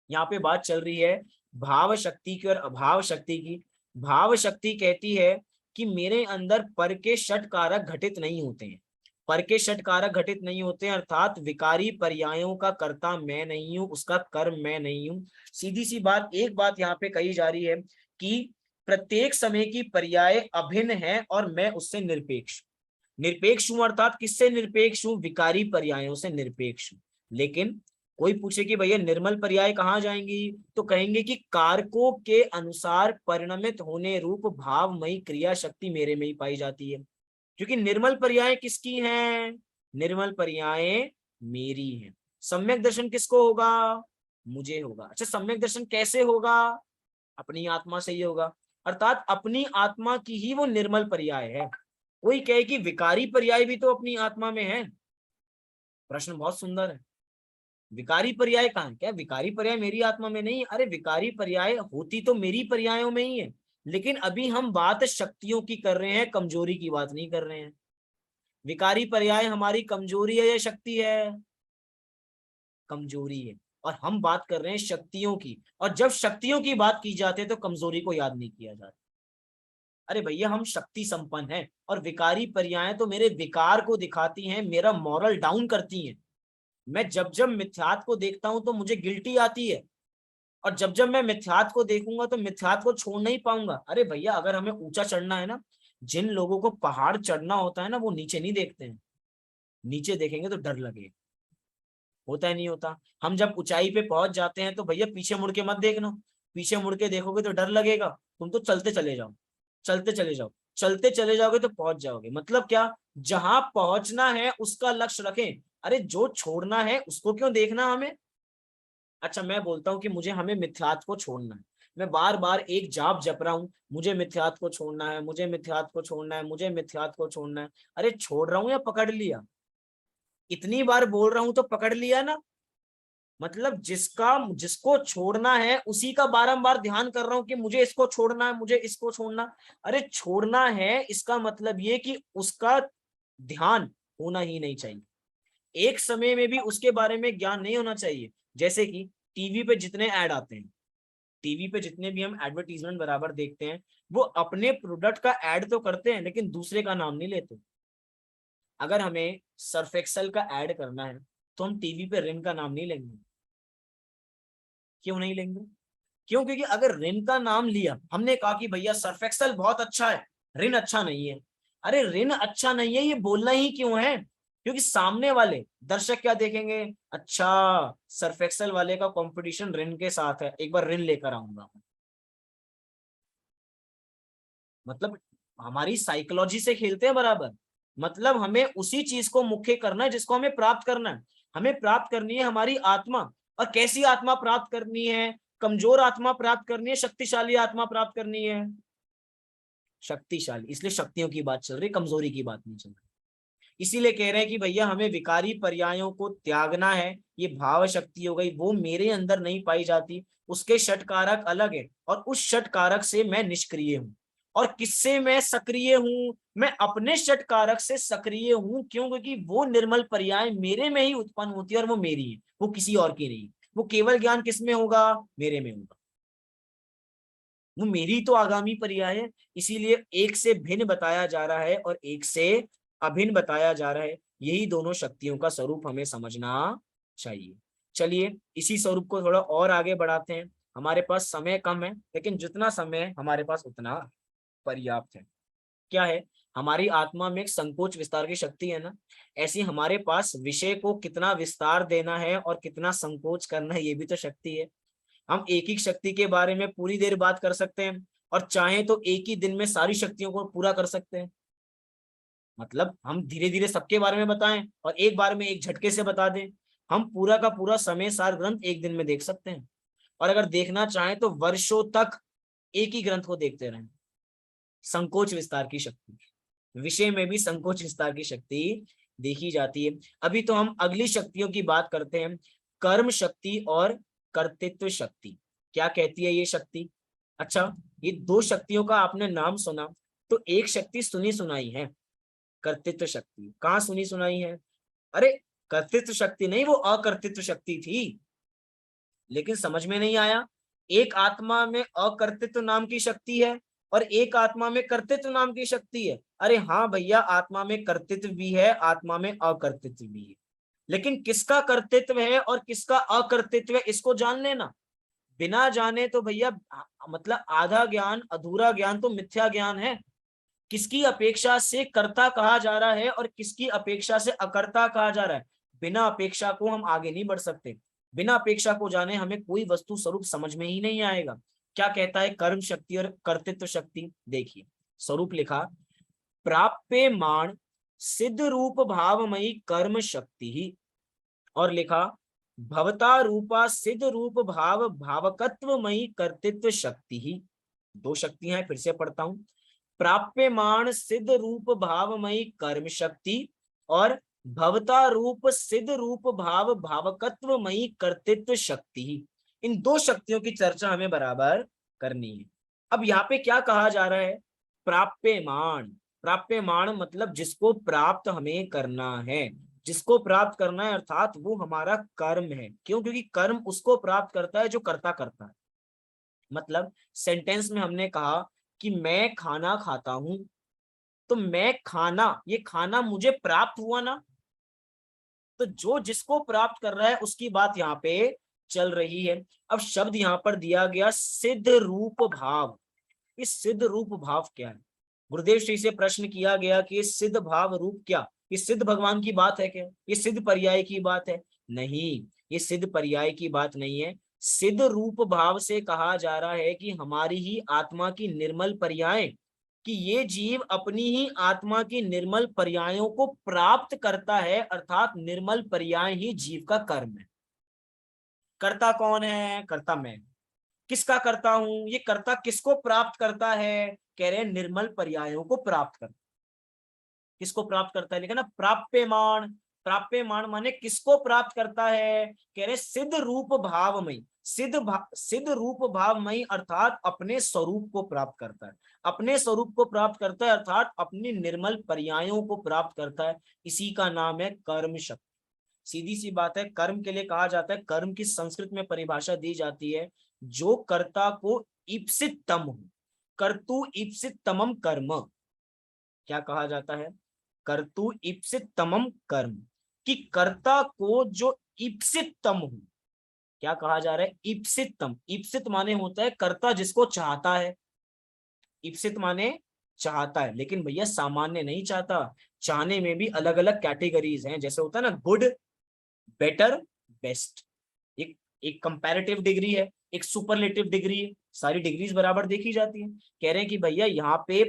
यहाँ पे बात चल रही है भाव शक्ति की और अभाव शक्ति की। भाव शक्ति कहती है कि मेरे अंदर पर के षट कारक घटित नहीं होते हैं। पर के षट कारक घटित नहीं होते हैं, अर्थात विकारी पर्यायों का कर्ता मैं नहीं हूं, उसका कर्म मैं नहीं हूं। सीधी सी बात, एक बात यहाँ पे कही जा रही है कि प्रत्येक समय की पर्याय अभिन्न है और मैं उससे निरपेक्ष। निरपेक्ष हूं अर्थात किससे निरपेक्ष हूं? विकारी पर्यायों से निरपेक्ष हूं। लेकिन कोई पूछे कि भैया निर्मल पर्याय कहाँ जाएंगी, तो कहेंगे कि कारकों के अनुसार परिणमित होने रूप भावमयी क्रिया शक्ति मेरे में ही पाई जाती है। क्योंकि निर्मल पर्याय किसकी हैं? निर्मल पर्याय मेरी हैं। सम्यक दर्शन किसको होगा? मुझे होगा। अच्छा सम्यक दर्शन कैसे होगा? अपनी आत्मा से ही होगा। अर्थात अपनी आत्मा की ही वो निर्मल पर्याय है। कोई कहे कि विकारी पर्याय भी तो अपनी आत्मा में है। प्रश्न बहुत सुंदर है। विकारी पर्याय कहाँ है? क्या विकारी पर्याय मेरी आत्मा में नहीं है? अरे विकारी पर्याय होती तो मेरी पर्यायों में ही है। लेकिन अभी हम बात शक्तियों की कर रहे हैं, कमजोरी की बात नहीं कर रहे हैं। विकारी पर्याय हमारी कमजोरी है या शक्ति है? कमजोरी है। और हम बात कर रहे हैं शक्तियों की, और जब शक्तियों की बात की जाती है तो कमजोरी को याद नहीं किया जाता। अरे भैया हम शक्ति संपन्न हैं, और विकारी पर्याय तो मेरे विकार को दिखाती हैं, मेरा मॉरल डाउन करती हैं। मैं जब जब मिथ्यात को देखता हूं तो मुझे गिल्टी आती है, और जब जब मैं मिथ्यात को देखूंगा तो मिथ्यात को छोड़ नहीं पाऊंगा। अरे भैया अगर हमें ऊंचा चढ़ना है ना, जिन लोगों को पहाड़ चढ़ना होता है ना वो नीचे नहीं देखते हैं। नीचे देखेंगे तो डर लगेगा। होता है नहीं होता? हम जब ऊंचाई पे पहुंच जाते हैं तो भैया पीछे मुड़ के मत देखना। पीछे मुड़ के देखोगे तो डर लगेगा। तुम तो चलते चले जाओ, चलते चले जाओ। चलते चले जाओगे तो पहुंच जाओगे। मतलब क्या? जहां पहुंचना है उसका लक्ष्य रखें। अरे जो छोड़ना है उसको क्यों देखना हमें? अच्छा मैं बोलता हूँ कि मुझे हमें मिथ्यात को छोड़ना है। मैं बार बार एक जाप जप रहा हूँ, मुझे मिथ्यात को छोड़ना है, मुझे मिथ्यात को छोड़ना है, मुझे मिथ्यात को छोड़ना है। अरे छोड़ रहा हूँ या पकड़ लिया? इतनी बार बोल रहा हूं तो पकड़ लिया ना। मतलब जिसको छोड़ना है उसी का बारंबार ध्यान कर रहा हूं कि मुझे इसको छोड़ना है, मुझे इसको छोड़ना। अरे छोड़ना है इसका मतलब ये कि उसका ध्यान होना ही नहीं चाहिए। एक समय में भी उसके बारे में ज्ञान नहीं होना चाहिए। जैसे कि टीवी पे जितने ऐड आते हैं, टीवी पे जितने भी हम एडवर्टीजमेंट बराबर देखते हैं, वो अपने प्रोडक्ट का ऐड तो करते हैं लेकिन दूसरे का नाम नहीं लेते। अगर हमें सर्फ एक्सेल का ऐड करना है तो हम टीवी पे रिन का नाम नहीं लेंगे। क्यों नहीं लेंगे? क्यों? क्योंकि अगर रिन का नाम लिया, हमने कहा कि भैया सर्फ एक्सेल बहुत अच्छा है, रिन अच्छा नहीं है। अरे रिन अच्छा नहीं है ये बोलना ही क्यों है? क्योंकि सामने वाले दर्शक क्या देखेंगे? अच्छा सर्फ एक्सेल वाले का कंपटीशन रिन के साथ है, एक बार रिन लेकर आऊंगा। मतलब हमारी साइकोलॉजी से खेलते हैं बराबर। मतलब हमें उसी चीज को मुख्य करना है जिसको हमें प्राप्त करना है। हमें प्राप्त करनी है हमारी आत्मा। और कैसी आत्मा प्राप्त करनी है? कमजोर आत्मा प्राप्त करनी है, शक्तिशाली आत्मा प्राप्त करनी है? शक्तिशाली, इसलिए शक्तियों की बात चल रही, कमजोरी की बात नहीं चल रही। इसीलिए कह रहे हैं कि भैया हमें विकारी पर्यायों को त्यागना है। ये भाव शक्ति हो गई, वो मेरे अंदर नहीं पाई जाती, उसके षटकारक अलग है, और उस षटकारक से मैं निष्क्रिय हूँ। और किससे मैं सक्रिय हूँ? मैं अपने षटकारक से सक्रिय हूँ। क्यों? क्योंकि वो निर्मल पर्याय मेरे में ही उत्पन्न होती है, और वो मेरी है, वो किसी और की नहीं। वो केवल ज्ञान किस में होगा? मेरे में होगा। वो मेरी तो आगामी पर्याय है। इसीलिए एक से भिन्न बताया जा रहा है और एक से अभिन्न बताया जा रहा है। यही दोनों शक्तियों का स्वरूप हमें समझना चाहिए। चलिए इसी स्वरूप को थोड़ा और आगे बढ़ाते हैं। हमारे पास समय कम है, लेकिन जितना समय हमारे पास उतना पर्याप्त है। क्या है? हमारी आत्मा में एक संकोच विस्तार की शक्ति है ना, ऐसी हमारे पास विषय को कितना विस्तार देना है और कितना संकोच करना है, ये भी तो शक्ति है। हम एक ही शक्ति के बारे में पूरी देर बात कर सकते हैं, और चाहें तो एक ही दिन में सारी शक्तियों को पूरा कर सकते हैं। मतलब हम धीरे धीरे सबके बारे में बताएं और एक बार में एक झटके से बता दें। हम पूरा का पूरा समय सार ग्रंथ एक दिन में देख सकते हैं, और अगर देखना चाहें तो वर्षों तक एक ही ग्रंथ को देखते रहें। संकोच विस्तार की शक्ति, विषय में भी संकोच विस्तार की शक्ति देखी जाती है। अभी तो हम अगली शक्तियों की बात करते हैं, कर्म शक्ति और कर्तृत्व शक्ति। क्या कहती है ये शक्ति? अच्छा, ये दो शक्तियों का आपने नाम सुना, तो एक शक्ति सुनी सुनाई है, कर्तृत्व शक्ति। कहाँ सुनी सुनाई है? अरे कर्तृत्व शक्ति नहीं, वो अकर्तृत्व शक्ति थी, लेकिन समझ में नहीं आया। एक आत्मा में अकर्तृत्व नाम की शक्ति है और एक आत्मा में कर्तृत्व नाम की शक्ति है। अरे हाँ भैया, आत्मा में कर्तृत्व भी है, आत्मा में अकर्तृत्व भी है, लेकिन किसका कर्तृत्व है और किसका अकर्तृत्व है इसको जान लेना। बिना जाने तो भैया मतलब आधा ज्ञान, अधूरा ज्ञान तो मिथ्या ज्ञान है। किसकी अपेक्षा से कर्ता कहा जा रहा है और किसकी अपेक्षा से अकर्ता कहा जा रहा है, बिना अपेक्षा को हम आगे नहीं बढ़ सकते। बिना अपेक्षा को जाने हमें कोई वस्तु स्वरूप समझ में ही नहीं आएगा। क्या कहता है कर्म शक्ति और कर्तृत्व शक्ति? देखिए स्वरूप लिखा, प्राप्यमाण सिद्ध रूप भावमयी कर्म शक्ति ही, और लिखा भवता रूपा सिद्ध रूप भाव भावकत्वमयी कर्तृत्व शक्ति ही। दो शक्तियां हैं, फिर से पढ़ता हूं। प्राप्यमाण सिद्ध रूप भावमयी कर्म शक्ति और भवता रूप सिद्ध रूप भाव भावकत्वमयी कर्तृत्व शक्ति। इन दो शक्तियों की चर्चा हमें बराबर करनी है। अब यहाँ पे क्या कहा जा रहा है? प्राप्यमाण। प्राप्यमाण मतलब जिसको प्राप्त हमें करना है, जिसको प्राप्त करना है, अर्थात वो हमारा कर्म है। क्यों? क्योंकि कर्म उसको प्राप्त करता है जो कर्ता करता है। मतलब सेंटेंस में हमने कहा कि मैं खाना खाता हूं, तो मैं खाना, ये खाना मुझे प्राप्त हुआ ना, तो जो जिसको प्राप्त कर रहा है उसकी बात यहाँ पे चल रही है। अब शब्द यहाँ पर दिया गया सिद्ध रूप भाव। इस सिद्ध रूप भाव क्या है? गुरुदेव श्री से प्रश्न किया गया कि ये सिद्ध भाव रूप क्या? ये सिद्ध भगवान की बात है क्या? ये सिद्ध पर्याय की बात है? नहीं, ये सिद्ध पर्याय की बात नहीं है। सिद्ध रूप भाव से कहा जा रहा है कि हमारी ही आत्मा की निर्मल पर्याय, कि ये जीव अपनी ही आत्मा की निर्मल पर्यायों को प्राप्त करता है, अर्थात निर्मल पर्याय ही जीव का कर्म है। कर्ता कौन है? कर्ता मैं। किसका करता हूं? ये कर्ता किसको प्राप्त करता है? कह रहे हैं निर्मल पर्यायों को प्राप्त करता। किसको प्राप्त करता है? लिखा ना प्राप्यमाण। प्राप्यमाण माने किसको प्राप्त करता है? कह रहे सिद्ध रूप भावमयी। सिद्ध रूप भावमयी अर्थात अपने स्वरूप को प्राप्त करता है। अपने स्वरूप को प्राप्त करता है अर्थात अपनी निर्मल पर्यायों को प्राप्त करता है। इसी का नाम है कर्म शक्ति। सीधी सी बात है, कर्म के लिए कहा जाता है, कर्म की संस्कृत में परिभाषा दी जाती है, जो कर्ता को ईप्सित तम हो। कर्तु ईप्सित तमम कर्म। क्या कहा जाता है? कर्तु ईप्सित तमम कर्म, कि कर्ता को जो ईप्सित तम हो। क्या कहा जा रहा है? ईप्सित तम। ईप्सित माने होता है कर्ता जिसको चाहता है। ईप्सित माने चाहता है, लेकिन भैया सामान्य नहीं चाहता। चाहने में भी अलग अलग कैटेगरीज हैं। जैसे होता है ना गुड, बेटर, बेस्ट। एक एक कंपैरेटिव डिग्री है, एक सुपरलेटिव डिग्री है। सारी डिग्रीज बराबर देखी जाती है। कह रहे हैं कि भैया यहाँ पे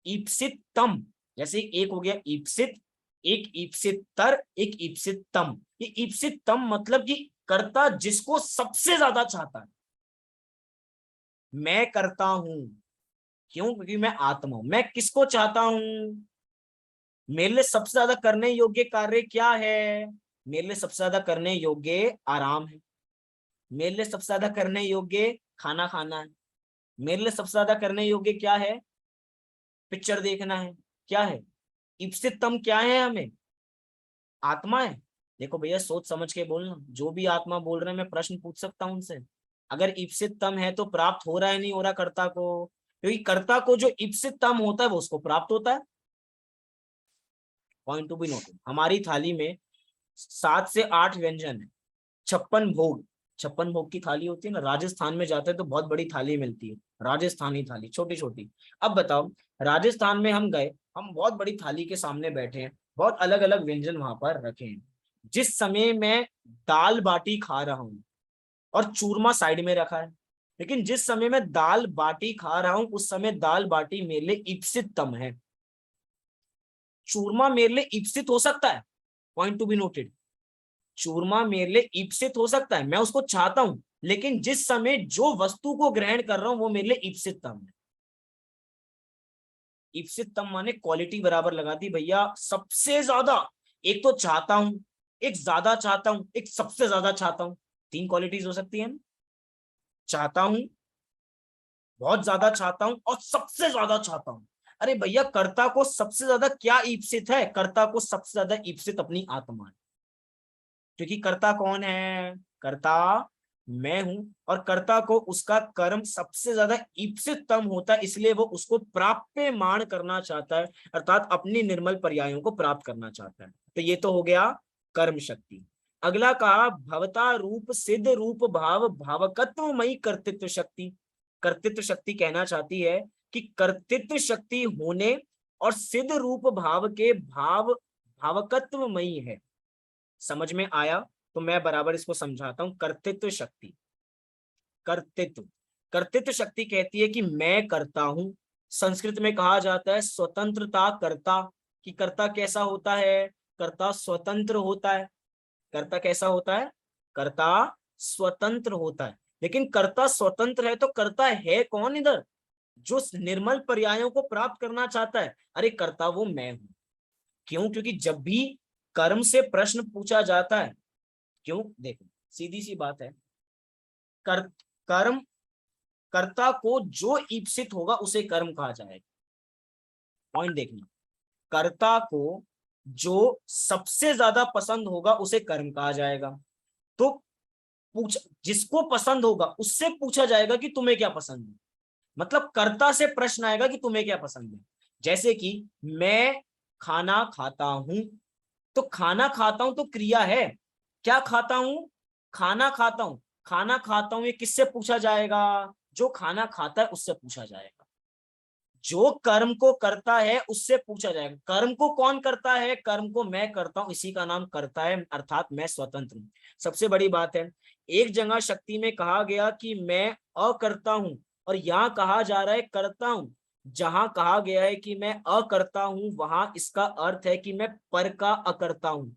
ईप्सितम, जैसे एक हो गया ईप्सित, एक ईप्सितर, एक ईप्सितम। ये ईप्सितम मतलब कि कर्ता जिसको सबसे ज्यादा चाहता है। मैं करता हूं, क्यों? क्योंकि मैं आत्मा हूं। मैं किसको चाहता हूं? मेरे लिए सबसे ज्यादा करने योग्य कार्य क्या है? मेरे लिए सबसे ज्यादा करने योग्य आराम है। मेरे लिए सबसे ज्यादा करने योग्य खाना खाना है। मेरे लिए सबसे ज्यादा करने योग्य क्या है? पिक्चर देखना है। क्या है? इप्सितम क्या है हमें? आत्मा है। देखो भैया, सोच समझ के बोलना। जो भी आत्मा बोल रहे हैं, मैं प्रश्न पूछ सकता हूं उनसे। अगर ईप्सित तम है तो प्राप्त हो रहा है, नहीं हो रहा कर्ता को? क्योंकि कर्ता को जो ईप्सित तम होता है वो उसको प्राप्त होता है। Point to be noted. हमारी थाली में 7 से 8 व्यंजन है। 56 भोग। 56 भोग की थाली होती है ना, राजस्थान में जाते हैं तो बहुत बड़ी थाली मिलती है, राजस्थानी थाली, छोटी छोटी। अब बताओ, राजस्थान में हम गए, हम बहुत बड़ी थाली के सामने बैठे हैं, बहुत अलग अलग व्यंजन वहां पर रखे हैं। जिस समय मैं दाल बाटी खा रहा हूं और चूरमा साइड में रखा है, लेकिन जिस समय मैं दाल बाटी खा रहा हूं उस समय दाल बाटी मेरे लिए ईप्सितम है। चूरमा मेरे लिए ईप्सित हो सकता है। Point to be noted. चूरमा मेरे लिए ईप्सित हो सकता है, मैं उसको चाहता हूं, लेकिन जिस समय जो वस्तु को ग्रहण कर रहा हूं वो मेरे लिए ईप्सितम है। ईप्सितम माने क्वालिटी बराबर लगा दी भैया, सबसे ज्यादा। एक तो चाहता हूं, एक ज्यादा चाहता हूं, एक सबसे ज्यादा चाहता हूं। 3 क्वालिटीज हो सकती है ना? चाहता हूं, बहुत ज्यादा चाहता हूं और सबसे ज्यादा चाहता हूं। अरे भैया, कर्ता को सबसे ज्यादा क्या ईप्सित है? कर्ता को सबसे ज्यादा ईप्सित अपनी आत्मा है। क्योंकि कर्ता कौन है? कर्ता मैं हूं। और कर्ता को उसका कर्म सबसे ज्यादा ईप्सिततम होता है, इसलिए वो उसको प्राप्यमान करना चाहता है, अर्थात अपनी निर्मल पर्यायों को प्राप्त करना चाहता है। तो ये तो हो गया कर्म शक्ति। अगला कहा भवता रूप सिद्ध रूप भाव भावकत्वमयी कर्तृत्व शक्ति। कर्तृत्व शक्ति कहना चाहती है कि कर्तृत्व शक्ति होने और सिद्ध रूप भाव के भावकत्वमयी है। समझ में आया? तो मैं बराबर इसको समझाता हूं। कर्तृत्व शक्ति, कर्तृत्व, कर्तृत्व शक्ति कहती है कि मैं करता हूं। संस्कृत में कहा जाता है स्वतंत्रता कर्ता। कि कर्ता कैसा होता है? कर्ता स्वतंत्र होता है। कर्ता कैसा होता है? कर्ता स्वतंत्र होता है। लेकिन कर्ता स्वतंत्र है तो कर्ता है कौन इधर? जो निर्मल पर्यायों को प्राप्त करना चाहता है। अरे कर्ता वो मैं हूं। क्यों? क्योंकि जब भी कर्म से प्रश्न पूछा जाता है, क्यों? देखो, सीधी सी बात है। कर, कर्म, कर्ता को जो ईप्सित होगा उसे कर्म कहा जाएगा। पॉइंट देखना। कर्ता को जो सबसे ज्यादा पसंद होगा उसे कर्म कहा जाएगा। तो पूछ, जिसको पसंद होगा उससे पूछा जाएगा कि तुम्हें क्या पसंद है। मतलब कर्ता से प्रश्न आएगा कि तुम्हें क्या पसंद है। जैसे कि मैं खाना खाता हूं, तो खाना खाता हूं तो क्रिया है। क्या खाता हूं? खाना खाता हूं। खाना खाता हूं ये किससे पूछा जाएगा? जो खाना खाता है उससे पूछा जाएगा। जो कर्म को करता है उससे पूछा जाएगा। कर्म को कौन करता है? कर्म को मैं करता हूं, इसी का नाम करता है, अर्थात मैं स्वतंत्र हूं। सबसे बड़ी बात है, एक जगह शक्ति में कहा गया कि मैं अकर्ता हूं, और यहां कहा जा रहा है करता हूं। जहां कहा गया है कि मैं अकर्ता हूं, वहां इसका अर्थ है कि मैं पर का अकर्ता हूं।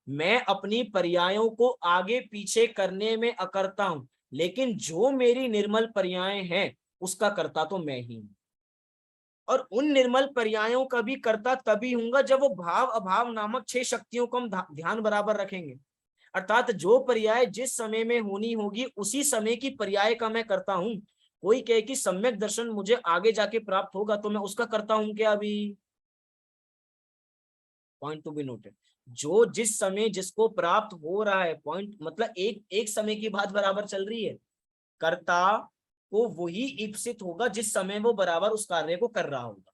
मैं अपनी पर्यायों को आगे पीछे करने में अकर्ता हूं, लेकिन जो मेरी निर्मल पर्याय हैं उसका कर्ता तो मैं ही हूं। और उन निर्मल पर्यायों का भी कर्ता तभी होगा जब वो भाव अभाव नामक 6 शक्तियों को हम ध्यान बराबर रखेंगे। अर्थात जो पर्याय जिस समय में होनी होगी उसी समय की पर्याय का मैं करता हूं। कोई कहे कि सम्यक दर्शन मुझे आगे जाके प्राप्त होगा, तो मैं उसका करता हूं क्या अभी? Point to be noted. जो जिस समय जिसको प्राप्त हो रहा है, पॉइंट मतलब एक एक समय की बात बराबर चल रही है। कर्ता को वही ईप्सित होगा जिस समय वो बराबर उस कार्य को कर रहा होगा।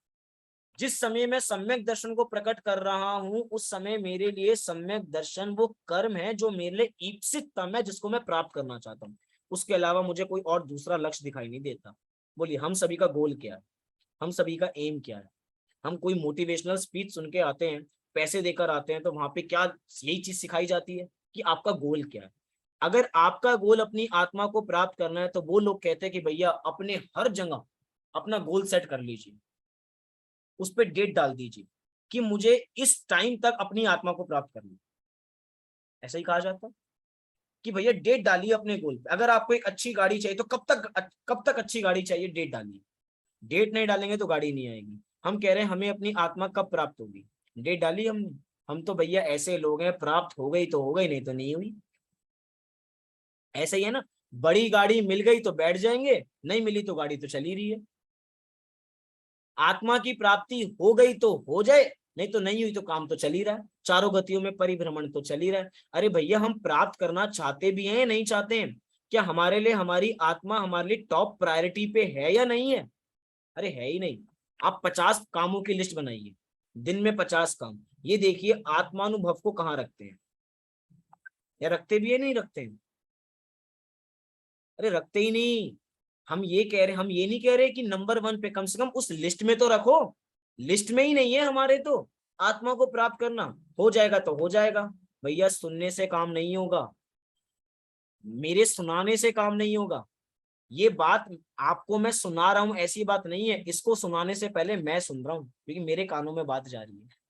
जिस समय मैं सम्यक दर्शन को प्रकट कर रहा हूं उस समय मेरे लिए सम्यक दर्शन वो कर्म है जो मेरे लिए ईप्सिततम है, जिसको मैं प्राप्त करना चाहता हूँ। उसके अलावा मुझे कोई और दूसरा लक्ष्य दिखाई नहीं देता। बोलिए, हम सभी का गोल क्या है? हम सभी का एम क्या है? हम कोई मोटिवेशनल स्पीच सुन के आते हैं, पैसे देकर आते हैं, तो वहां पे क्या यही चीज सिखाई जाती है कि आपका गोल क्या है? अगर आपका गोल अपनी आत्मा को प्राप्त करना है तो वो लोग कहते हैं कि भैया अपने हर जगह अपना गोल सेट कर लीजिए, उस पर डेट डाल दीजिए कि मुझे इस टाइम तक अपनी आत्मा को प्राप्त करना है। ऐसा ही कहा जाता है कि भैया डेट डालिए अपने गोल पे। अगर आपको एक अच्छी गाड़ी चाहिए तो कब तक अच्छी गाड़ी चाहिए, डेट डालिए। डेट नहीं डालेंगे तो गाड़ी नहीं आएगी। हम कह रहे हैं हमें अपनी आत्मा कब प्राप्त होगी, डेट डाली हमने। हम तो भैया ऐसे लोग हैं, प्राप्त हो गई तो हो गई, नहीं तो नहीं हुई। ऐसा ही है ना, बड़ी गाड़ी मिल गई तो बैठ जाएंगे, नहीं मिली तो गाड़ी तो चली रही है। आत्मा की प्राप्ति हो गई तो हो जाए, नहीं तो नहीं हुई तो काम तो चल ही रहा है, चारों गतियों में परिभ्रमण तो चल ही रहा है। अरे भैया हम प्राप्त करना चाहते भी हैं, नहीं चाहते हैं? क्या हमारे लिए हमारी आत्मा हमारे लिए टॉप प्रायोरिटी पे है या नहीं है? अरे है ही नहीं। आप 50 कामों की लिस्ट बनाइए, दिन में 50 काम, ये देखिए आत्मानुभव को कहाँ रखते हैं, या रखते भी है नहीं रखते हैं? अरे रखते ही नहीं। हम ये नहीं कह रहे कि नंबर 1 पे, कम से कम उस लिस्ट में तो रखो। लिस्ट में ही नहीं है हमारे तो। आत्मा को प्राप्त करना हो जाएगा तो हो जाएगा। भैया सुनने से काम नहीं होगा, मेरे सुनाने से काम नहीं होगा। ये बात आपको मैं सुना रहा हूं ऐसी बात नहीं है, इसको सुनाने से पहले मैं सुन रहा हूं, क्योंकि मेरे कानों में बात जा रही है।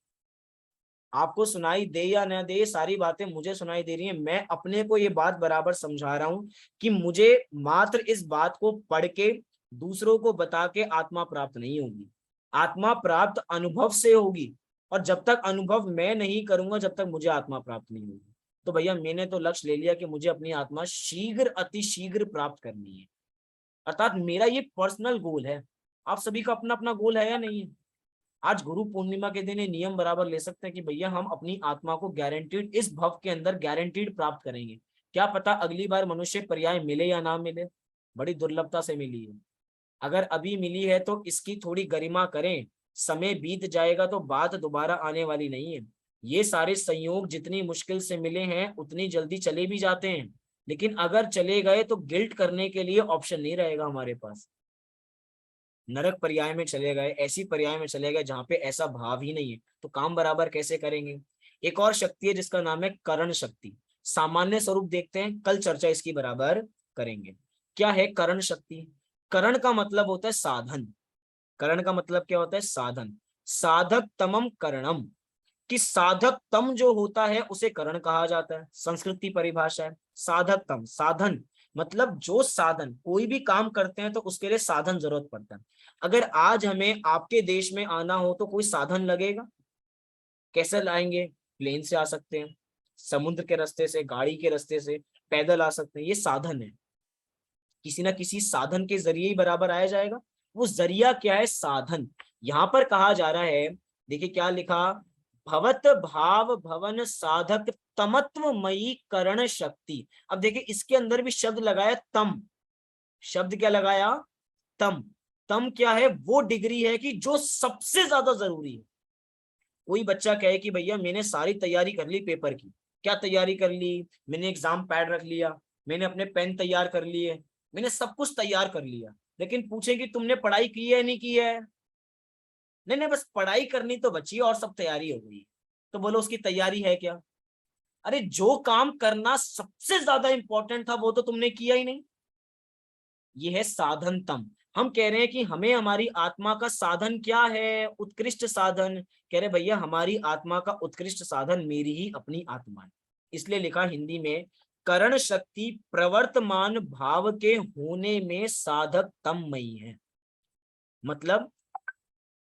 आपको सुनाई दे या न दे, सारी बातें मुझे सुनाई दे रही हैं। मैं अपने को ये बात बराबर समझा रहा हूं कि मुझे मात्र इस बात को पढ़ के दूसरों को बता के आत्मा प्राप्त नहीं होगी। आत्मा प्राप्त अनुभव से होगी, और जब तक अनुभव मैं नहीं करूंगा, जब तक मुझे आत्मा प्राप्त नहीं होगी। तो भैया मैंने तो लक्ष्य ले लिया कि मुझे अपनी आत्मा शीघ्र अति शीघ्र प्राप्त करनी है, अर्थात मेरा ये पर्सनल गोल है। आप सभी का अपना अपना गोल है या नहीं है? आज गुरु पूर्णिमा के दिन ये नियम बराबर ले सकते हैं कि भैया हम अपनी आत्मा को गारंटीड इस भव के अंदर गारंटीड प्राप्त करेंगे। क्या पता अगली बार मनुष्य पर्याय मिले या ना मिले, बड़ी दुर्लभता से मिली है। अगर अभी मिली है तो इसकी थोड़ी गरिमा करें, समय बीत जाएगा तो बात दोबारा आने वाली नहीं है। ये सारे संयोग जितनी मुश्किल से मिले हैं उतनी जल्दी चले भी जाते हैं, लेकिन अगर चले गए तो गिल्ट करने के लिए ऑप्शन नहीं रहेगा हमारे पास। नरक पर्याय में चले गए, ऐसी पर्याय में चले गए जहां पे ऐसा भाव ही नहीं है, तो काम बराबर कैसे करेंगे? एक और शक्ति है जिसका नाम है करण शक्ति। सामान्य स्वरूप देखते हैं, कल चर्चा इसकी बराबर करेंगे। क्या है करण शक्ति? करण का मतलब होता है साधन। करण का मतलब क्या होता है? साधन। साधक तमम करणम, कि साधक तम जो होता है उसे करण कहा जाता है, संस्कृत की परिभाषा है। साधक तम, साधन मतलब जो साधन, कोई भी काम करते हैं तो उसके लिए साधन जरूरत पड़ता है। अगर आज हमें आपके देश में आना हो तो कोई साधन लगेगा? कैसे लाएंगे? प्लेन से आ सकते हैं, समुद्र के रास्ते से, गाड़ी के रास्ते से, पैदल आ सकते हैं, ये साधन है। किसी ना किसी साधन के जरिए ही बराबर आया जाएगा। वो जरिया क्या है? साधन। यहां पर कहा जा रहा है, देखिए क्या लिखा, भवत भाव भवन साधक तमत्वमयी करण शक्ति। अब देखिए इसके अंदर भी शब्द लगाया तम। शब्द क्या लगाया? तम। तम क्या है? वो डिग्री है कि जो सबसे ज्यादा जरूरी है। कोई बच्चा कहे कि भैया मैंने सारी तैयारी कर ली पेपर की। क्या तैयारी कर ली? मैंने एग्जाम पैड रख लिया, मैंने अपने पेन तैयार कर लिए, मैंने सब कुछ तैयार कर लिया, लेकिन पूछे कि तुमने पढ़ाई की है नहीं की है? नहीं नहीं, बस पढ़ाई करनी तो बची है और सब तैयारी हो गई। तो बोलो उसकी तैयारी है क्या? अरे जो काम करना सबसे ज्यादा इंपॉर्टेंट था वो तो तुमने किया ही नहीं। ये है साधनतम। हम कह रहे हैं कि हमें हमारी आत्मा का साधन क्या है? उत्कृष्ट साधन। कह रहे भैया हमारी आत्मा का उत्कृष्ट साधन मेरी ही अपनी आत्मा है। इसलिए लिखा हिंदी में, करण शक्ति प्रवर्तमान भाव के होने में साधक तममयी है। मतलब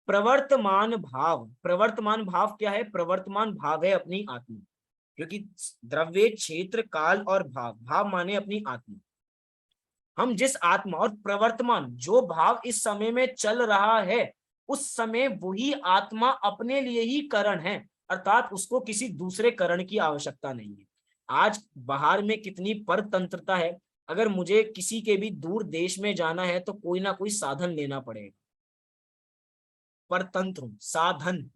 प्रवर्तमान भाव क्या है? प्रवर्तमान भाव है अपनी आत्मा, क्योंकि द्रव्य क्षेत्र काल और भाव, भाव माने अपनी आत्मा। हम जिस आत्मा, और प्रवर्तमान जो भाव इस समय में चल रहा है, उस समय वही आत्मा अपने लिए ही करण है, अर्थात उसको किसी दूसरे करण की आवश्यकता नहीं है। आज बाहर में कितनी परतंत्रता है, अगर मुझे किसी के भी दूर देश में जाना है तो कोई ना कोई साधन लेना पड़ेगा, परतंत्र साधन।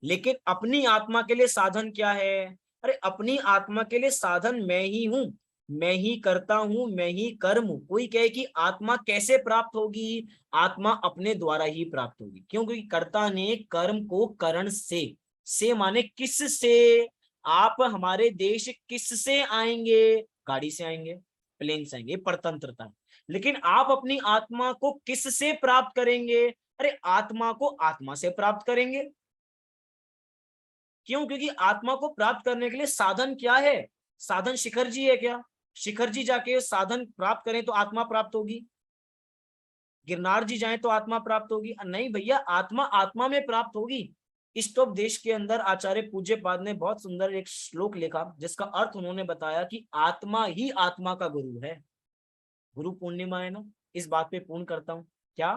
लेकिन अपनी आत्मा के लिए साधन क्या है? अरे अपनी आत्मा के लिए साधन मैं ही हूं, मैं ही करता हूं, मैं ही कर्म हूं। कोई कहे कि आत्मा कैसे प्राप्त होगी? आत्मा अपने द्वारा ही प्राप्त होगी। क्यों? क्योंकि कर्ता ने कर्म को करण से माने किस से? आप हमारे देश किस से आएंगे? गाड़ी से आएंगे, प्लेन से आएंगे, परतंत्रता है। लेकिन आप अपनी आत्मा को किस से प्राप्त करेंगे? अरे आत्मा को आत्मा से प्राप्त करेंगे। क्यों? क्योंकि आत्मा को प्राप्त करने के लिए साधन क्या है? साधन शिखर जी है क्या? शिखर जी जाके साधन प्राप्त करें तो आत्मा प्राप्त होगी? गिरनार जी जाएं तो आत्मा प्राप्त होगी? नहीं भैया, आत्मा आत्मा में प्राप्त होगी। इष्टोपदेश के अंदर आचार्य पूज्य पाद ने बहुत सुंदर एक श्लोक लिखा, जिसका अर्थ उन्होंने बताया कि आत्मा ही आत्मा का गुरु है। गुरु पूर्णिमा है ना, इस बात पे पूर्ण करता हूँ क्या,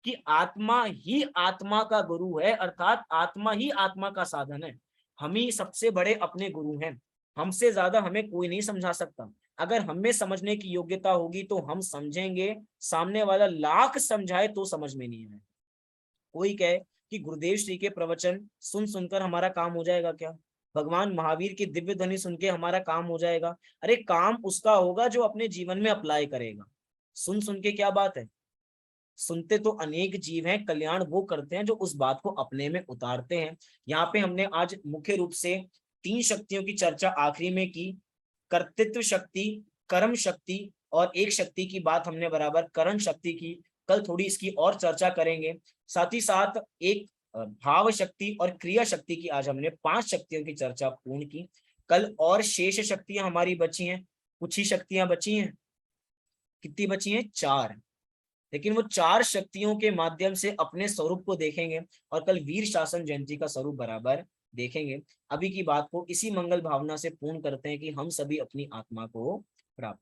कि आत्मा ही आत्मा का गुरु है, अर्थात आत्मा ही आत्मा का साधन है। हम ही सबसे बड़े अपने गुरु हैं, हमसे ज्यादा हमें कोई नहीं समझा सकता। अगर हमें समझने की योग्यता होगी तो हम समझेंगे, सामने वाला लाख समझाए तो समझ में नहीं आए। कोई कहे कि गुरुदेव श्री के प्रवचन सुन सुनकर हमारा काम हो जाएगा क्या, भगवान महावीर की दिव्य ध्वनि सुन के हमारा काम हो जाएगा? अरे काम उसका होगा जो अपने जीवन में अप्लाई करेगा। सुन के क्या बात है, सुनते तो अनेक जीव हैं, कल्याण वो करते हैं जो उस बात को अपने में उतारते हैं। यहाँ पे हमने आज मुख्य रूप से 3 शक्तियों की चर्चा आखिरी में की, कर्तृत्व शक्ति, कर्म शक्ति और एक शक्ति की बात हमने बराबर करण शक्ति की। कल थोड़ी इसकी और चर्चा करेंगे। साथ ही साथ एक भाव शक्ति और क्रिया शक्ति की आज हमने 5 शक्तियों की चर्चा पूर्ण की। कल और शेष शक्तियां हमारी बची हैं, कुछ ही शक्तियां बची हैं। कितनी बची हैं? 4। लेकिन वो 4 शक्तियों के माध्यम से अपने स्वरूप को देखेंगे और कल वीर शासन जयंती का स्वरूप बराबर देखेंगे। अभी की बात को इसी मंगल भावना से पूर्ण करते हैं कि हम सभी अपनी आत्मा को प्राप्त